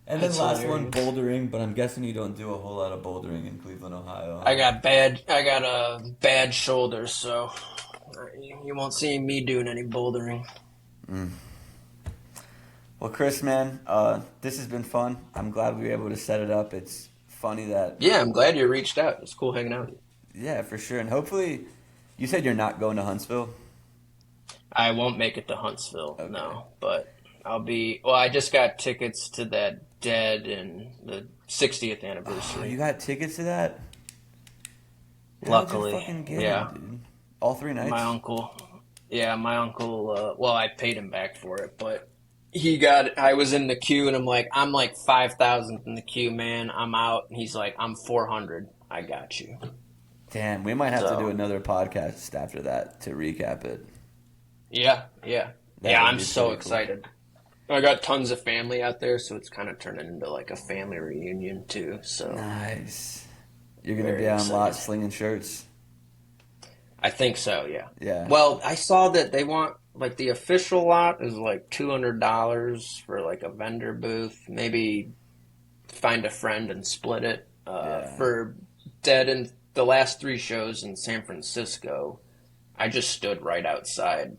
And then That's last one, hilarious. bouldering, but I'm guessing you don't do a whole lot of bouldering in Cleveland, Ohio. I got a bad shoulder, so you won't see me doing any bouldering. Well, Chris, man, this has been fun. I'm glad we were able to set it up. It's funny that, Yeah, I'm glad you reached out. It's cool hanging out with you. yeah, for sure. And hopefully, you said you're not going to Huntsville. I won't make it to Huntsville, Okay. no, but I'll be. Well, I just got tickets to that Dead and the 60th Oh, anniversary. you got tickets to that? Luckily, How'd you fucking get yeah. them, dude? All 3 nights? My uncle, well, I paid him back for it, but I was in the queue and I'm like 5,000th in the queue, man. I'm out. And he's like, I'm 400. I got you. Damn, we might have to So- do another podcast after that to recap it. Yeah. That Yeah, would I'm be so pretty cool. excited. I got tons of family out there, so it's kind of turning into like a family reunion too. So Nice. You're going to Very be on excited. lot slinging shirts? I think so, yeah. Yeah. Well, I saw that they want like the official lot is like $200 for like a vendor booth. Maybe find a friend and split it. Yeah. For Dead in the last 3 shows in San Francisco, I just stood right outside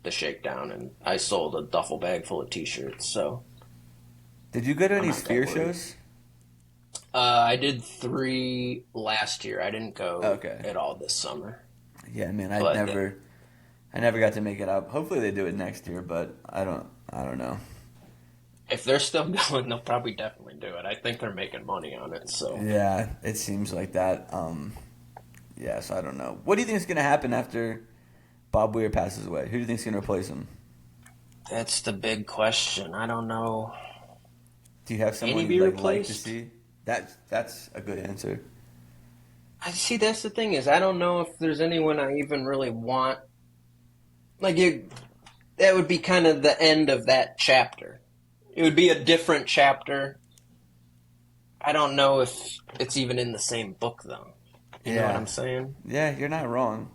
the shakedown and I sold a duffel bag full of t-shirts. So Did you go to any not that Sphere worried. shows? I did 3 last year. I didn't go Okay. at all this summer. Yeah, man, But- I never got to make it up. Hopefully they do it next year, but I don't know. If they're still going, they'll probably definitely do it. I think they're making money on it. So Yeah, it seems like that. Yeah, so I don't know. What do you think is going to happen after Bob Weir passes away? Who do you think is going to replace him? that's the big question. I don't know. Do you have someone Can he you'd be like to replaced? see? That's a good answer. I see. That's the thing is, I don't know if there's anyone I even really want. Like that would be kind of the end of that chapter. It would be a different chapter. I don't know if it's even in the same book though. You know what I'm saying? Yeah, you're not wrong.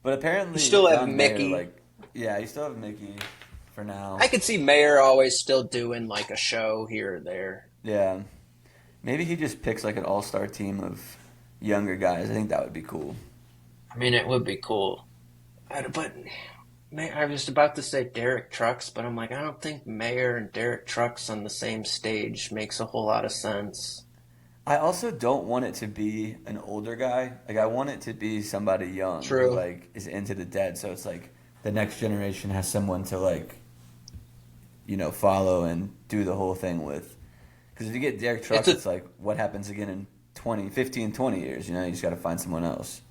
But apparently, You still have John Mayer, Mickey. Yeah, you still have Mickey for now. I could see Mayer always still doing like a show here or there. Yeah, maybe he just picks like an all-star team of younger guys. I think that would be cool. I mean, it would be cool. But man, I was about to say Derek Trucks, but I'm like, I don't think Mayer and Derek Trucks on the same stage makes a whole lot of sense. I also don't want it to be an older guy. Like I want it to be somebody young True. who like is into the Dead. So it's like the next generation has someone to like, follow and do the whole thing with. Because if you get Derek Trucks, it's like what happens again in 20 years. You just got to find someone else.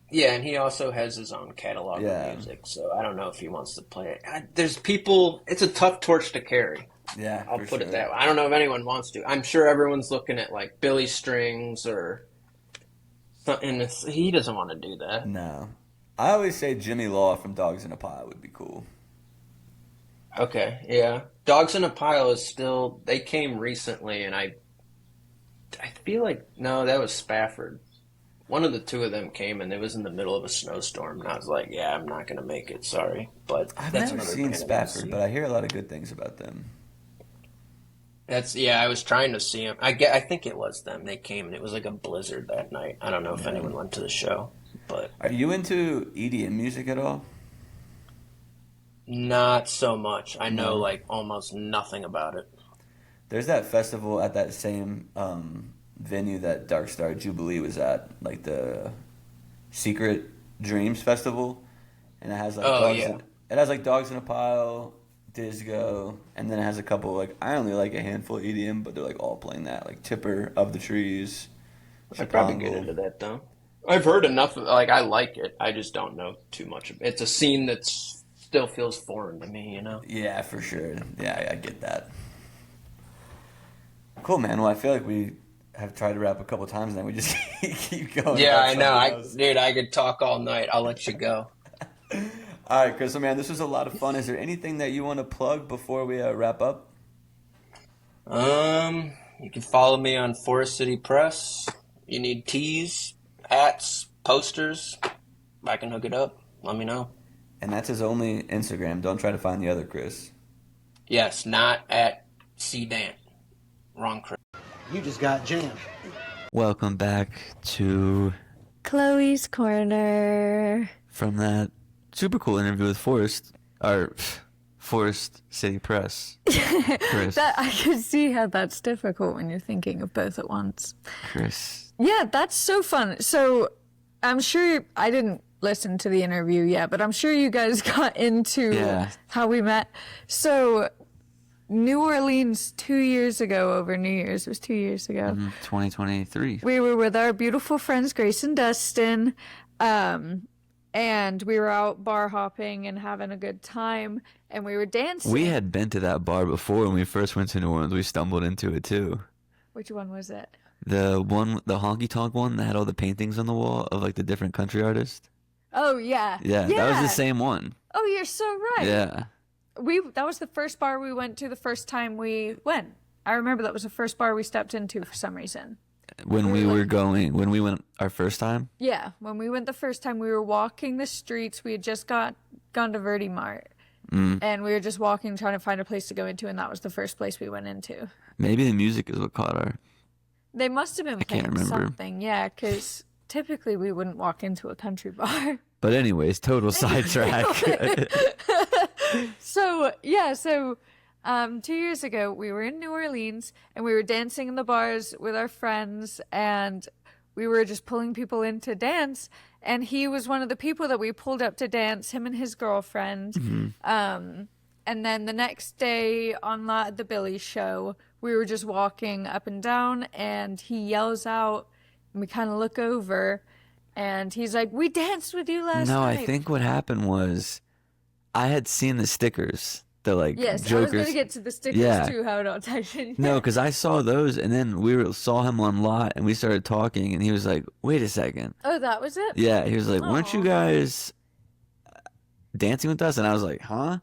Yeah, and he also has his own catalog Yeah. of music, so I don't know if he wants to play it. There's people. It's a tough torch to carry. Yeah, I'll for put it sure. that way. I don't know if anyone wants to. I'm sure everyone's looking at like Billy Strings or something. He doesn't want to do that. No. I always say Jimmy Law from Dogs in a Pile would be cool. Okay, yeah. Dogs in a Pile is still. They came recently, and I feel like no, that was Spafford. One of the two of them came, and it was in the middle of a snowstorm, and I was like, "Yeah, I'm not gonna make it. Sorry." But I've that's never another seen band I gotta Spafford, see. but I hear a lot of good things about them. That's yeah. I was trying to see them. I think it was them. They came, and it was like a blizzard that night. I don't know if Yeah. anyone went to the show, but Are you into EDM music at all? not so much. I know No. like almost nothing about it. There's that festival at that same venue that Dark Star Jubilee was at, like the Secret Dreams Festival, and it has like Oh yeah. it has like Dogs in a Pile, Disco, and then it has a couple like I only like a handful of EDM, but they're like all playing that like Tipper of the Trees, I'd probably get Chicago. into that though. I've heard enough of like I like it. I just don't know too much. It's a scene that still feels foreign to me, you know. Yeah, for sure. Yeah, I get that. Cool, man. Well, I feel like we have tried to wrap a couple times, and then we just keep going. Yeah, about I know. something else. Dude, I could talk all night. I'll let you go. All right, Chris, man, this was a lot of fun. Is there anything that you want to plug before we wrap up? You can follow me on Forest City Press. You need tees, hats, posters. I can hook it up. Let me know. And that's his only Instagram. Don't try to find the other Chris. Yes, not at C Dant. Wrong, Chris. You just got jammed. Welcome back to Chloe's Corner. from that super cool interview with Forest City Press. Chris. That I can see how that's difficult when you're thinking of both at once. Chris. Yeah, that's so fun. So I'm sure I didn't listen to the interview yet, but I'm sure you guys got into how we met. So New Orleans 2 years ago over New Year's. It was 2 years ago. 2023. We were with our beautiful friends Grace and Dustin, and we were out bar hopping and having a good time, and we were dancing. We had been to that bar before when we first went to New Orleans. We stumbled into it too. Which one was it? The honky tonk one that had all the paintings on the wall of like the different country artists. Oh yeah. Yeah, that was the same one. Oh, you're so right. Yeah. That was the first bar we went to the first time we went. I remember that was the first bar we stepped into for some reason. When we went our first time? Yeah, when we went the first time, we were walking the streets. We had just gone to Verdi Mart, and we were just walking, trying to find a place to go into, and that was the first place we went into. Maybe the music is what caught our... They must have been playing can't remember. something, yeah, because typically we wouldn't walk into a country bar. But anyways, total sidetrack. So 2 years ago, we were in New Orleans, and we were dancing in the bars with our friends, and we were just pulling people in to dance, and he was one of the people that we pulled up to dance, him and his girlfriend. And then the next day on the Billy show, we were just walking up and down, and he yells out, and we kind of look over, and he's like, "We danced with you last No, night." I think what happened was I had seen the stickers, the like Yes, Jokers. I was going to get to the stickers Yeah. too, how not touching. No, because I saw those, and then saw him on lot, and we started talking, and he was like, "Wait a second." Oh, that was it? Yeah, he was like, "Weren't you Aw. guys dancing with us?" And I was like, "Huh?"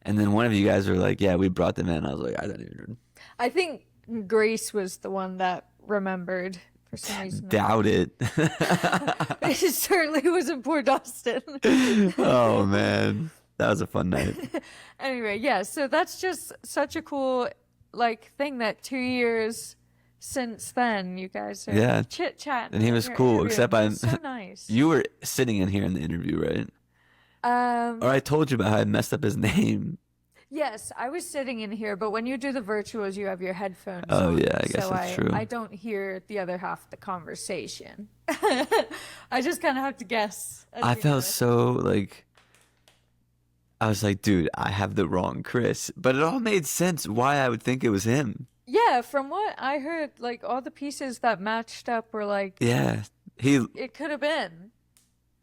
And then one of you guys were like, "Yeah, we brought them in." I was like, "I don't even I think Grace was the one that remembered for some reason. doubt it." It certainly wasn't poor Dustin. Oh man, that was a fun night. Anyway, yeah, so that's just such a cool thing that 2 years since then you guys are chit chatting. And he was cool, except so nice. You were sitting in here in the interview, right? Or I told you about how I messed up his name. Yes, I was sitting in here, but when you do the virtuals, you have your headphones Oh, on, yeah, I guess so that's true. I don't hear the other half of the conversation. I just kind of have to guess. I felt so like, I was like, dude, I have the wrong Chris. But it all made sense why I would think it was him. Yeah, from what I heard, all the pieces that matched up were Yeah, it could have been.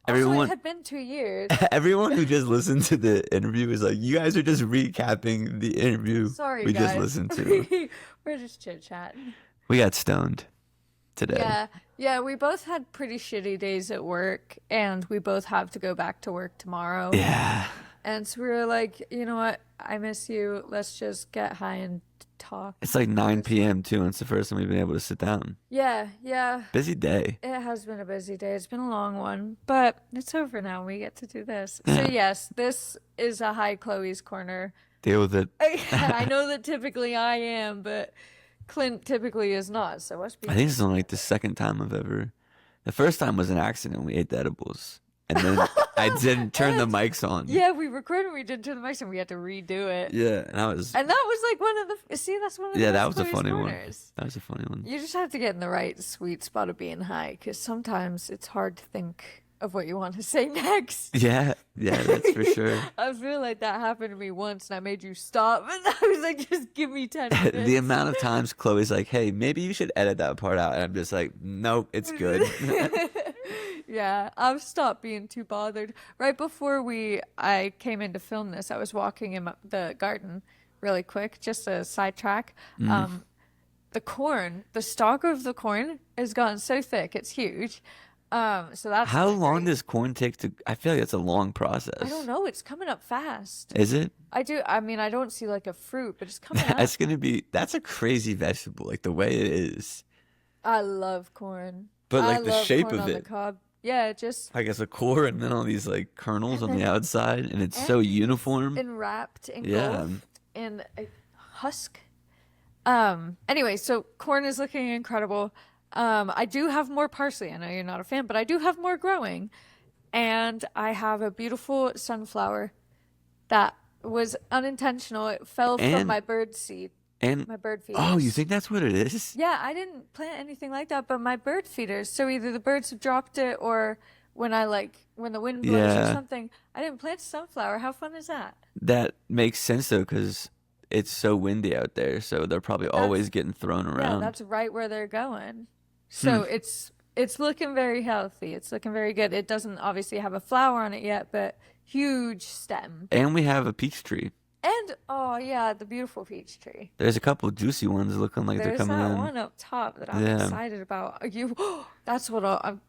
Also, Everyone, it had been 2 years. everyone who just listened to the interview is like, you guys are just recapping the interview Sorry, we guys. just listened to. We're just chit-chatting. We got stoned today. Yeah, we both had pretty shitty days at work, and we both have to go back to work tomorrow. Yeah. And so we were like, you know what? I miss you. Let's just get high and talk. It's like 9 p.m. too, and it's the first time we've been able to sit down. Yeah. Busy day. It has been a busy day. It's been a long one, but it's over now. We get to do this. So yes, this is a Hi Chloe's Corner. Deal with it. I know that typically I am, but Clint typically is not. So what's I think this is only like the second time I've ever. The first time was an accident. We ate the edibles, and then I didn't turn the mics on. Yeah, we recorded. We didn't turn the mics on. We had to redo it. Yeah, and I was. And that was like one of the. See, that's one of the. Yeah, best that was a Chloe's funny one. Corners. That was a funny one. You just have to get in the right sweet spot of being high, because sometimes it's hard to think of what you want to say next. Yeah, that's for sure. I feel like that happened to me once, and I made you stop, and I was like, "Just give me 10 minutes." The amount of times Chloe's like, "Hey, maybe you should edit that part out," and I'm just like, "Nope, it's good." Yeah, I've stopped being too bothered. Right before I came in to film this, I was walking in the garden really quick, just a sidetrack. The stalk of the corn has gotten so thick, it's huge. So that's How long great. does corn take to? I feel like it's a long process. I don't know. It's coming up fast. Is it? I mean, I don't see like a fruit, but it's coming up. That's a crazy vegetable, like the way it is. I love corn. But, like, I the love shape corn of on the it. cob. Yeah, just Like it's a core and then all these like kernels on the outside, and it's so uniform. enwrapped, Yeah. engulfed in a husk. Anyway, so corn is looking incredible. I do have more parsley. I know you're not a fan, but I do have more growing. And I have a beautiful sunflower that was unintentional. It fell from And- my bird seed. And My bird feeders. oh, you think that's what it is? Yeah, I didn't plant anything like that, but my bird feeders. So either the birds have dropped it, or when the wind blows or Yeah. something. I didn't plant sunflower. How fun is that? That makes sense though, because it's so windy out there, so they're probably always getting thrown Yeah, around. that's right where they're going. So it's looking very healthy. It's looking very good. It doesn't obviously have a flower on it yet, but huge stem. And we have a peach tree. And oh yeah, the beautiful peach tree. There's a couple juicy ones looking like There's they're coming that in. one up top that I'm Yeah. excited about. That's what I'm.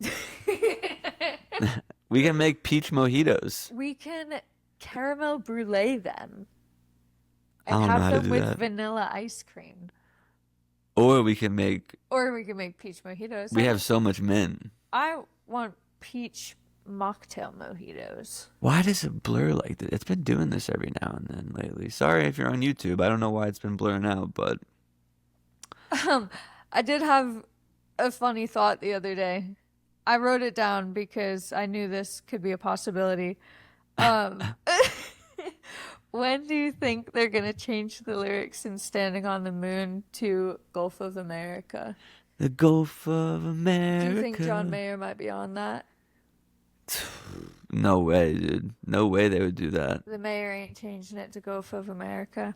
We can make peach mojitos. We can caramel brulee them I and don't know how have to them do with that. vanilla ice cream. Or we can make. Or we can make peach mojitos. We have so much mint. I want peach mocktail mojitos. Why does it blur like that? It's been doing this every now and then lately. Sorry if you're on YouTube. I don't know why it's been blurring out, but I did have a funny thought the other day. I wrote it down because I knew this could be a possibility. When do you think they're going to change the lyrics in Standing on the Moon to Gulf of America? the Gulf of America. Do you think John Mayer might be on that? No way, dude. No way they would do that. The mayor ain't changing it to Gulf of America.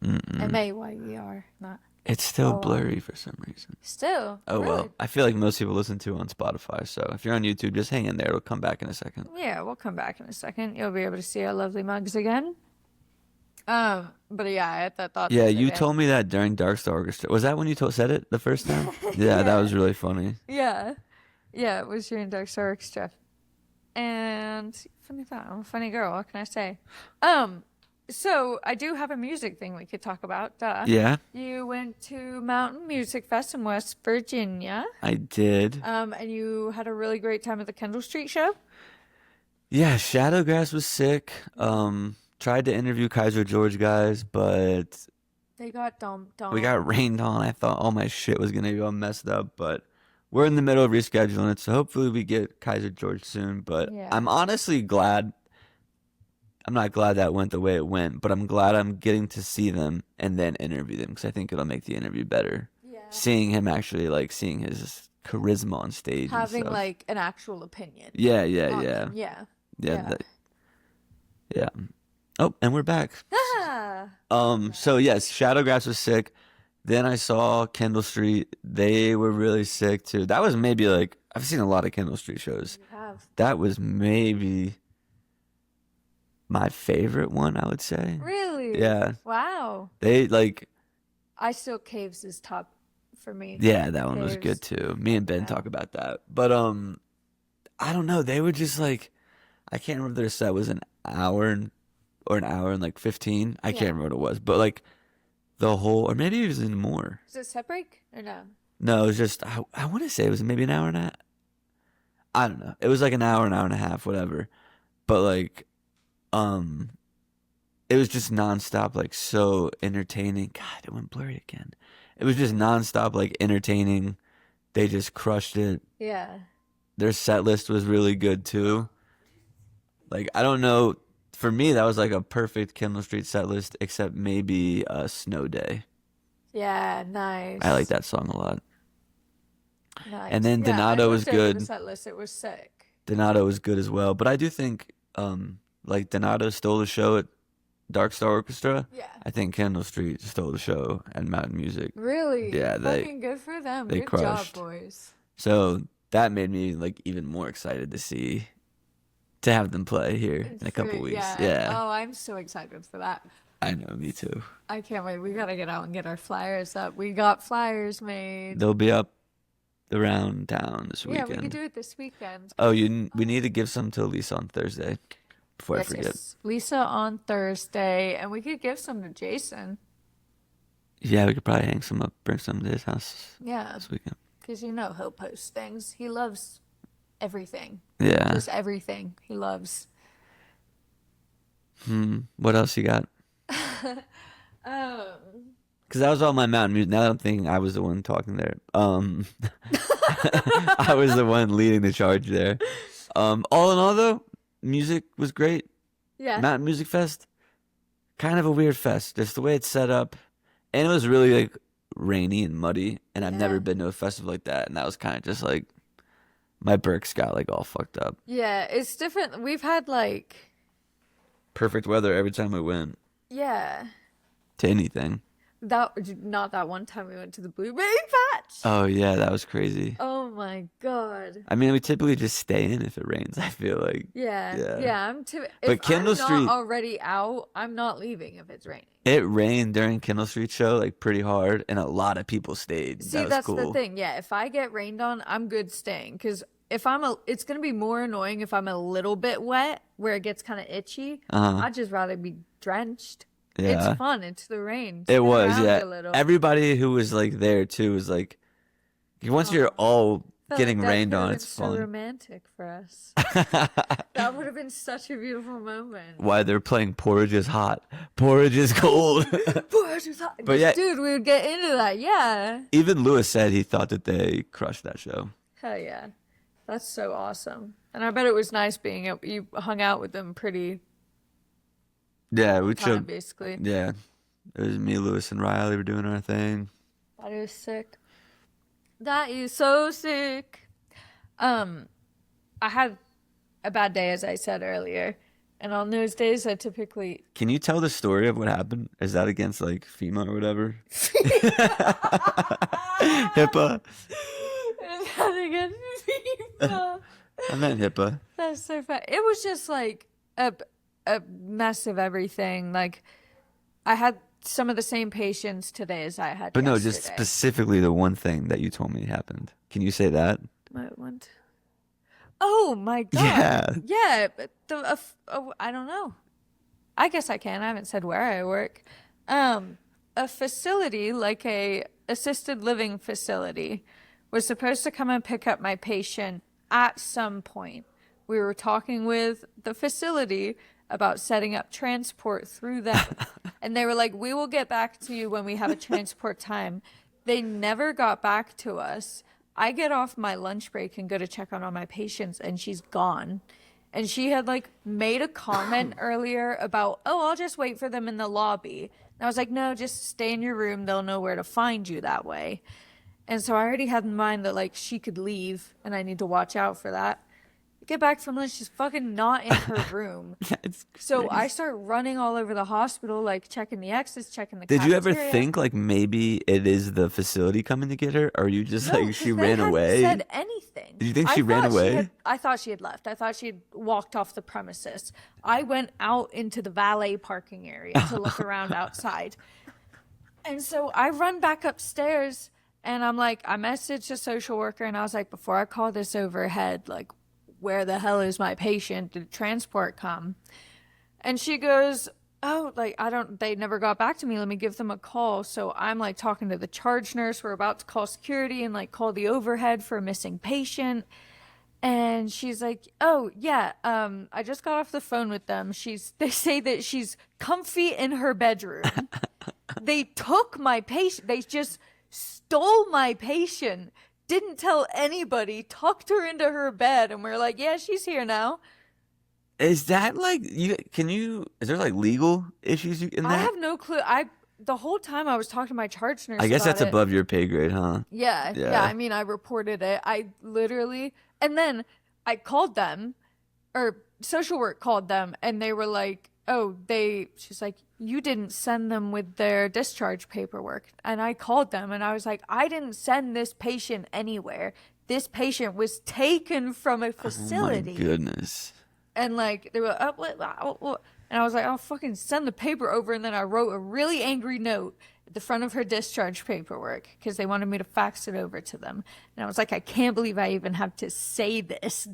Mm-mm. M-A-Y-E-R, not. It's still Oh. blurry for some reason. Still. Oh really? well. I feel like most people listen to it on Spotify, so if you're on YouTube, just hang in there. It'll come back in a second. Yeah, we'll come back in a second. You'll be able to see our lovely mugs again. But yeah, I had that thought. Yeah, the other you day. told me that during Dark Star Orchestra. Was that when you said it the first time? Yeah, that was really funny. Yeah. Yeah, it was during Dark Star Orchestra. And funny thought, I'm a funny girl, what can I say? So I do have a music thing we could talk about. Duh. Yeah, You went to Mountain Music Fest in West Virginia. I did. And you had a really great time at the Kendall Street show. Yeah, Shadowgrass was sick. Tried to interview Kaiser George guys, but They got dumped on. we got rained on. I thought all my shit was gonna be all messed up, but we're in the middle of rescheduling it, so hopefully we get Kaiser George soon. But Yeah. I'm honestly glad. I'm not glad that went the way it went, but I'm glad I'm getting to see them and then interview them because I think it'll make the interview better. Yeah. Seeing him actually, like, seeing his charisma on stage. and Having stuff. like an actual opinion. Yeah. on Yeah. them. Yeah. Yeah. Yeah. Oh, and we're back. Ah. So yes, Shadowgrass was sick. Then I saw Kendall Street. They were really sick too. That was maybe like I've seen a lot of Kendall Street shows. You have. That was maybe my favorite one, I would say. Really? Yeah. Wow. They like, I still Caves is top for me. yeah, that one was Caves. good too. Me and Ben Yeah. talk about that. But I don't know. They were just like, I can't remember if their set was or an hour and like 15. I Yeah. can't remember what it was. But like the whole, or maybe it was even more. Is it set break or no? No, it was just, I want to say it was maybe an hour and a half. I don't know. It was like an hour and a half, whatever. But like, it was just nonstop, like so entertaining. God, it went blurry again. It was just nonstop, like entertaining. They just crushed it. Yeah. Their set list was really good too. Like, I don't know. For me, that was like a perfect Kendall Street set list, except maybe Snow Day. Yeah, nice. I like that song a lot. Nice. And then Yeah, I Donato was looked over good. The set list, it was sick. Donato was good as well. But I do think, like, Donato stole the show at Dark Star Orchestra. Yeah. I think Kendall Street stole the show at Mountain Music. Really? Yeah, Fucking good for them. they Good crushed. job, boys. So that made me like even more excited to have them play here in a couple weeks. Yeah. Oh, I'm so excited for that. I know, me too. I can't wait. We gotta get out and get our flyers up. We got flyers made. They'll be up around town this Yeah, weekend. we could do it this weekend. Oh, we need to give some to Lisa on Thursday before I forget. Yes. Lisa on Thursday, and we could give some to Jason. Yeah, we could probably hang some up, bring some to his house Yeah, this weekend. because you know he'll post things. He loves everything. Yeah. Just everything he loves. What else you got? Because that was all my Mountain Music. Now that I'm thinking, I was the one talking there. I was the one leading the charge there. All in all, though, music was great. Yeah. Mountain Music Fest, kind of a weird fest, just the way it's set up, and it was really like rainy and muddy. And I've never Yeah. been to a festival like that, and that was kind of just like my Berks got like all fucked up. Yeah, it's different. We've had like, Perfect weather every time we went yeah, to anything. not that one time we went to the blueberry patch. Oh yeah, that was crazy. Oh my god. I mean, we typically just stay in if it rains. I feel like. Yeah. Yeah. Yeah. I'm too. But If Kendall I'm Street- not already out, I'm not leaving if it's raining. It rained during Kendall Street show like pretty hard, and a lot of people stayed. See, that was that's cool. the thing. Yeah, if I get rained on, I'm good staying. Because if it's gonna be more annoying if I'm a little bit wet, where it gets kind of itchy. I'd just rather be drenched. Yeah. It's fun. It's the rain. It Spin was, around yeah. a little. Everybody who was like there too was like, once you're all Felt getting like that rained could on, have it's been so fun. romantic for us. That would have been such a beautiful moment. Why they're playing Porridge is hot, Porridge is cold. But yeah- Dude, we would get into that. Yeah. Even Lewis said he thought that they crushed that show. Hell yeah. That's so awesome. And I bet it was nice you hung out with them pretty Yeah, we time, showed. basically. Yeah, it was me, Lewis, and Riley were doing our thing. That is sick. That is so sick. I had a bad day, as I said earlier. And on those days, I typically... Can you tell the story of what happened? Is that against like FEMA or whatever? HIPAA. I meant HIPAA. That's so fun. It was just like a mess of everything. Like, I had some of the same patients today as I had But no, yesterday. just specifically the one thing that you told me happened. Can you say that? What one? Oh my god. Yeah. Yeah, but I don't know. I guess I can. I haven't said where I work. A facility, like a assisted living facility, was supposed to come and pick up my patient at some point. We were talking with the facility about setting up transport through them. And they were like, we will get back to you when we have a transport time. They never got back to us. I get off my lunch break and go to check on all my patients, and she's gone. And she had like made a comment earlier about, oh, I'll just wait for them in the lobby. And I was like, no, just stay in your room. They'll know where to find you that way. And so I already had in mind that like she could leave and I need to watch out for that. Get back from lunch, she's fucking not in her room. That's So crazy. I start running all over the hospital, like checking the X's, checking the Did you ever cafeteria. think like maybe it is the facility coming to get her, or you just No, like 'cause she they ran hadn't away? said anything. Did you think she ran thought away? I thought she had left. I thought she had walked off the premises. I went out into the valet parking area to look around outside. And so I run back upstairs and I'm like, I messaged a social worker and I was like, before I call this overhead, like, where the hell is my patient? Did transport come? And she goes, oh, like, they never got back to me. Let me give them a call. So I'm like talking to the charge nurse. We're about to call security and like call the overhead for a missing patient. And she's like, oh, yeah, I just got off the phone with them. They say that she's comfy in her bedroom. They took my patient. They just stole my patient. Didn't tell anybody, tucked her into her bed, and we're like, yeah, she's here now. Is that like is there like legal issues in that? I have no clue. The whole time I was talking to my charge nurse. I guess about that's it. above your pay grade, huh? Yeah. Yeah. I mean, I reported it. And then I called them, or social work called them, and they were like, oh, she's like, you didn't send them with their discharge paperwork. And I called them and I was like, I didn't send this patient anywhere. This patient was taken from a facility. Oh my goodness. And like, they were, and I was like, I'll fucking send the paper over. And then I wrote a really angry note at the front of her discharge paperwork because they wanted me to fax it over to them. And I was like, I can't believe I even have to say this, ...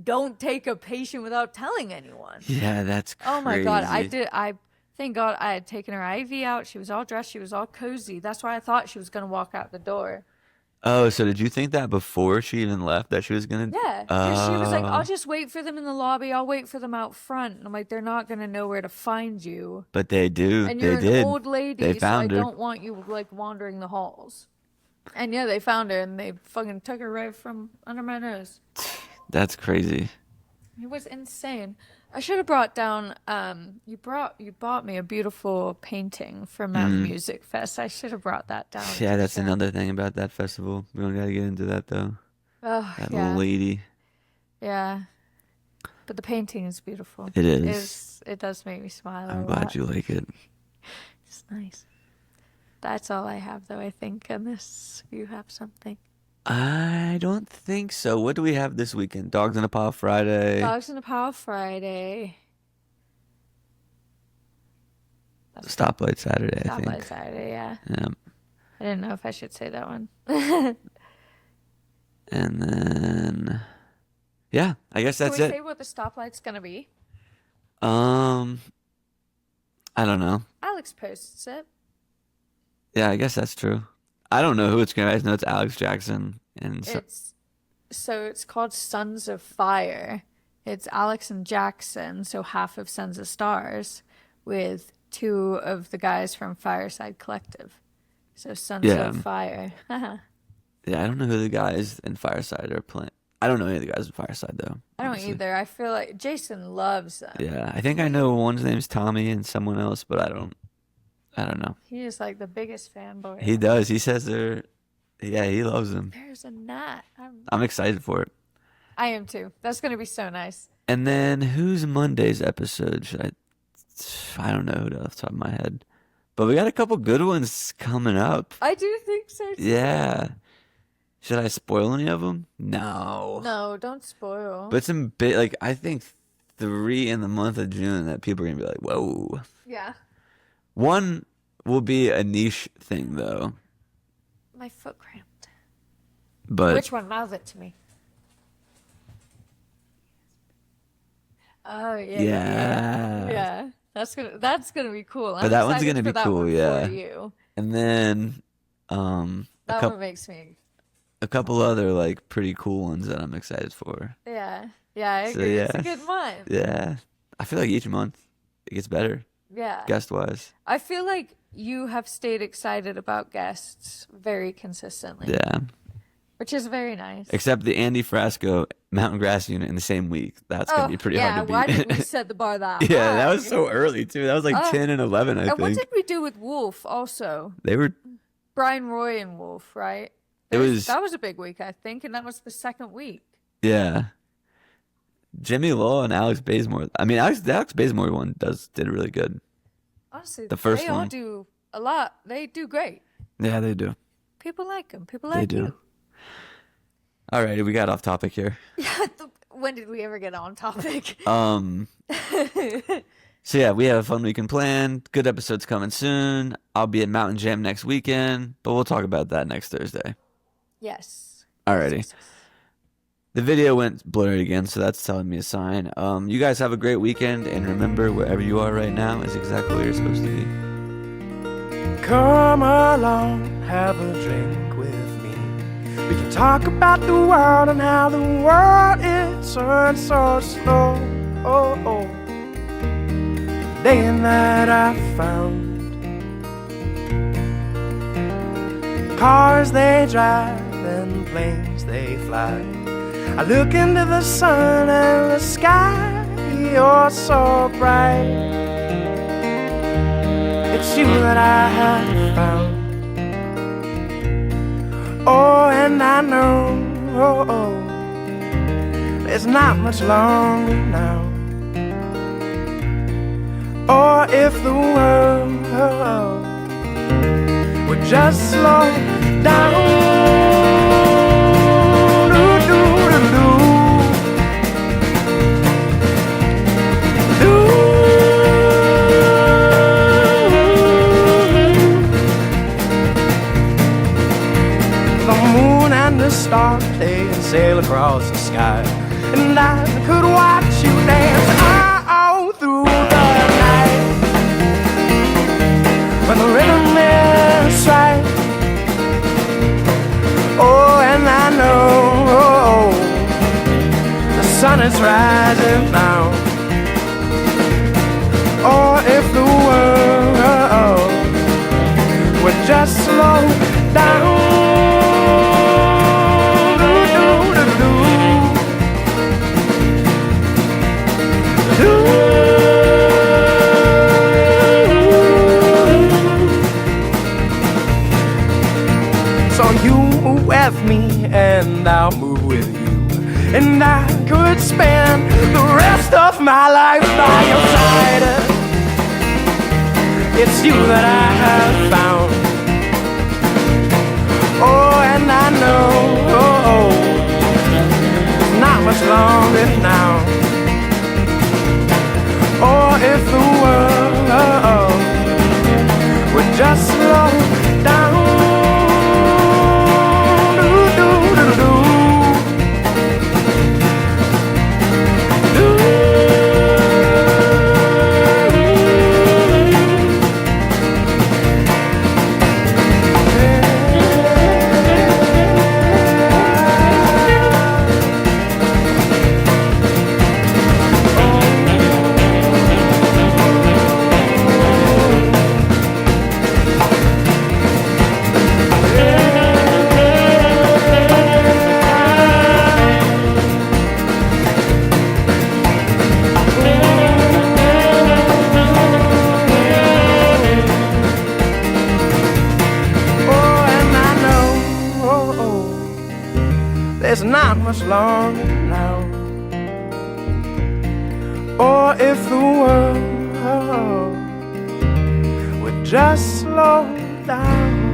Don't take a patient without telling anyone. Yeah, that's crazy. Oh my God. Thank God I had taken her IV out. She was all dressed. She was all cozy. That's why I thought she was going to walk out the door. Oh, so did you think that before she even left that she was going to? Yeah. 'Cause she was like, I'll just wait for them in the lobby. I'll wait for them out front. And I'm like, they're not going to know where to find you. But they do. And They you're did. an old lady, They so I found her. don't want you like wandering the halls. And yeah, they found her and they fucking took her right from under my nose. That's crazy. It was insane. I should have brought down. You bought me a beautiful painting from Mountain Music Fest. I should have brought that down. Yeah, for that's sure. another thing about that festival. We don't got to get into that though. Oh, That yeah, little lady. yeah. But the painting is beautiful. It is. It does make me smile. I'm a glad lot. you like it. It's nice. That's all I have, though. I think, unless you have something. I don't think so. What do we have this weekend? Dogs in a Pile Friday. Dogs in a Pile Friday. Stoplight Saturday, I Stoplight think. Saturday, yeah. Yeah. I didn't know if I should say that one. And then, yeah, I guess that's Can we it. say what the stoplight's gonna be? I don't know. Alex posts it. Yeah, I guess that's true. I don't know who it's gonna be. I just know it's Alex Jackson and It's called Sons of Fire. It's Alex and Jackson, so half of Sons of Stars, with two of the guys from Fireside Collective. So Sons of Fire. yeah, I don't know who the guys in Fireside are playing. I don't know any of the guys in Fireside though. I don't honestly. either. I feel like Jason loves them. Yeah, I think I know one's name's Tommy and someone else, but I don't know. He is like the biggest fanboy. He does. He says he loves them. There's a gnat. I'm excited for it. I am too. That's gonna be so nice. And then who's Monday's episode? I don't know off the top of my head. But we got a couple good ones coming up. I do think so too. Yeah. Should I spoil any of them? No. No, don't spoil. But some I think 3 in the month of June that people are going to be like, whoa. Yeah. One will be a niche thing though. My foot cramped. But Which one? Mouth it to me. Oh yeah. Yeah. That's gonna be cool. But that one's excited gonna for be that cool, one yeah. For you. And then That one makes me. a couple other like pretty cool ones that I'm excited for. Yeah. Yeah. I So, agree. It's yeah. a good month. Yeah. I feel like each month it gets better, Yeah. guest wise. I feel like you have stayed excited about guests very consistently. Yeah. Which is very nice. Except the Andy Frasco Mountain Grass unit in the same week. That's gonna be pretty hard to beat. Why did we set the bar that high? Yeah, that was so early too. That was like 10 and 11, I And what think. did we do with Wolf also? They were Brian Roy and Wolf, right? It was- That was a big week, I think, and that was the second week. Yeah. Jimmy Law and Alex Bazemore. I mean, the Alex Bazemore one did really good. Honestly, The first they all one. do a lot. They do great. Yeah, they do. People like them. People They like do. you. All right, we got off topic here. When did we ever get on topic? So yeah, we have a fun weekend planned. Good episodes coming soon. I'll be at Mountain Jam next weekend, but we'll talk about that next Thursday. Yes. Alrighty. The video went blurry again, so that's telling me a sign. You guys have a great weekend, and remember, wherever you are right now is exactly where you're supposed to be. Come along, have a drink with me. We can talk about the world and how the world it turns so slow. Oh, oh. Day and night I found cars they drive and planes they fly. I look into the sun and the sky, you're so bright. It's you that I have found. Oh, and I know there's not much longer now. Or if the world would just slow down. Stars, they sail across the sky, and I could watch you dance all through the night. When the rhythm is right, oh, and I know the sun is rising now. Or if the world would just slow down. With me and I'll move with you, and I could spend the rest of my life by your side. It's you that I have found. Oh, and I know it's not much longer now. Or if the world would just slow down. There's not much longer now. Or if the world would just slow down.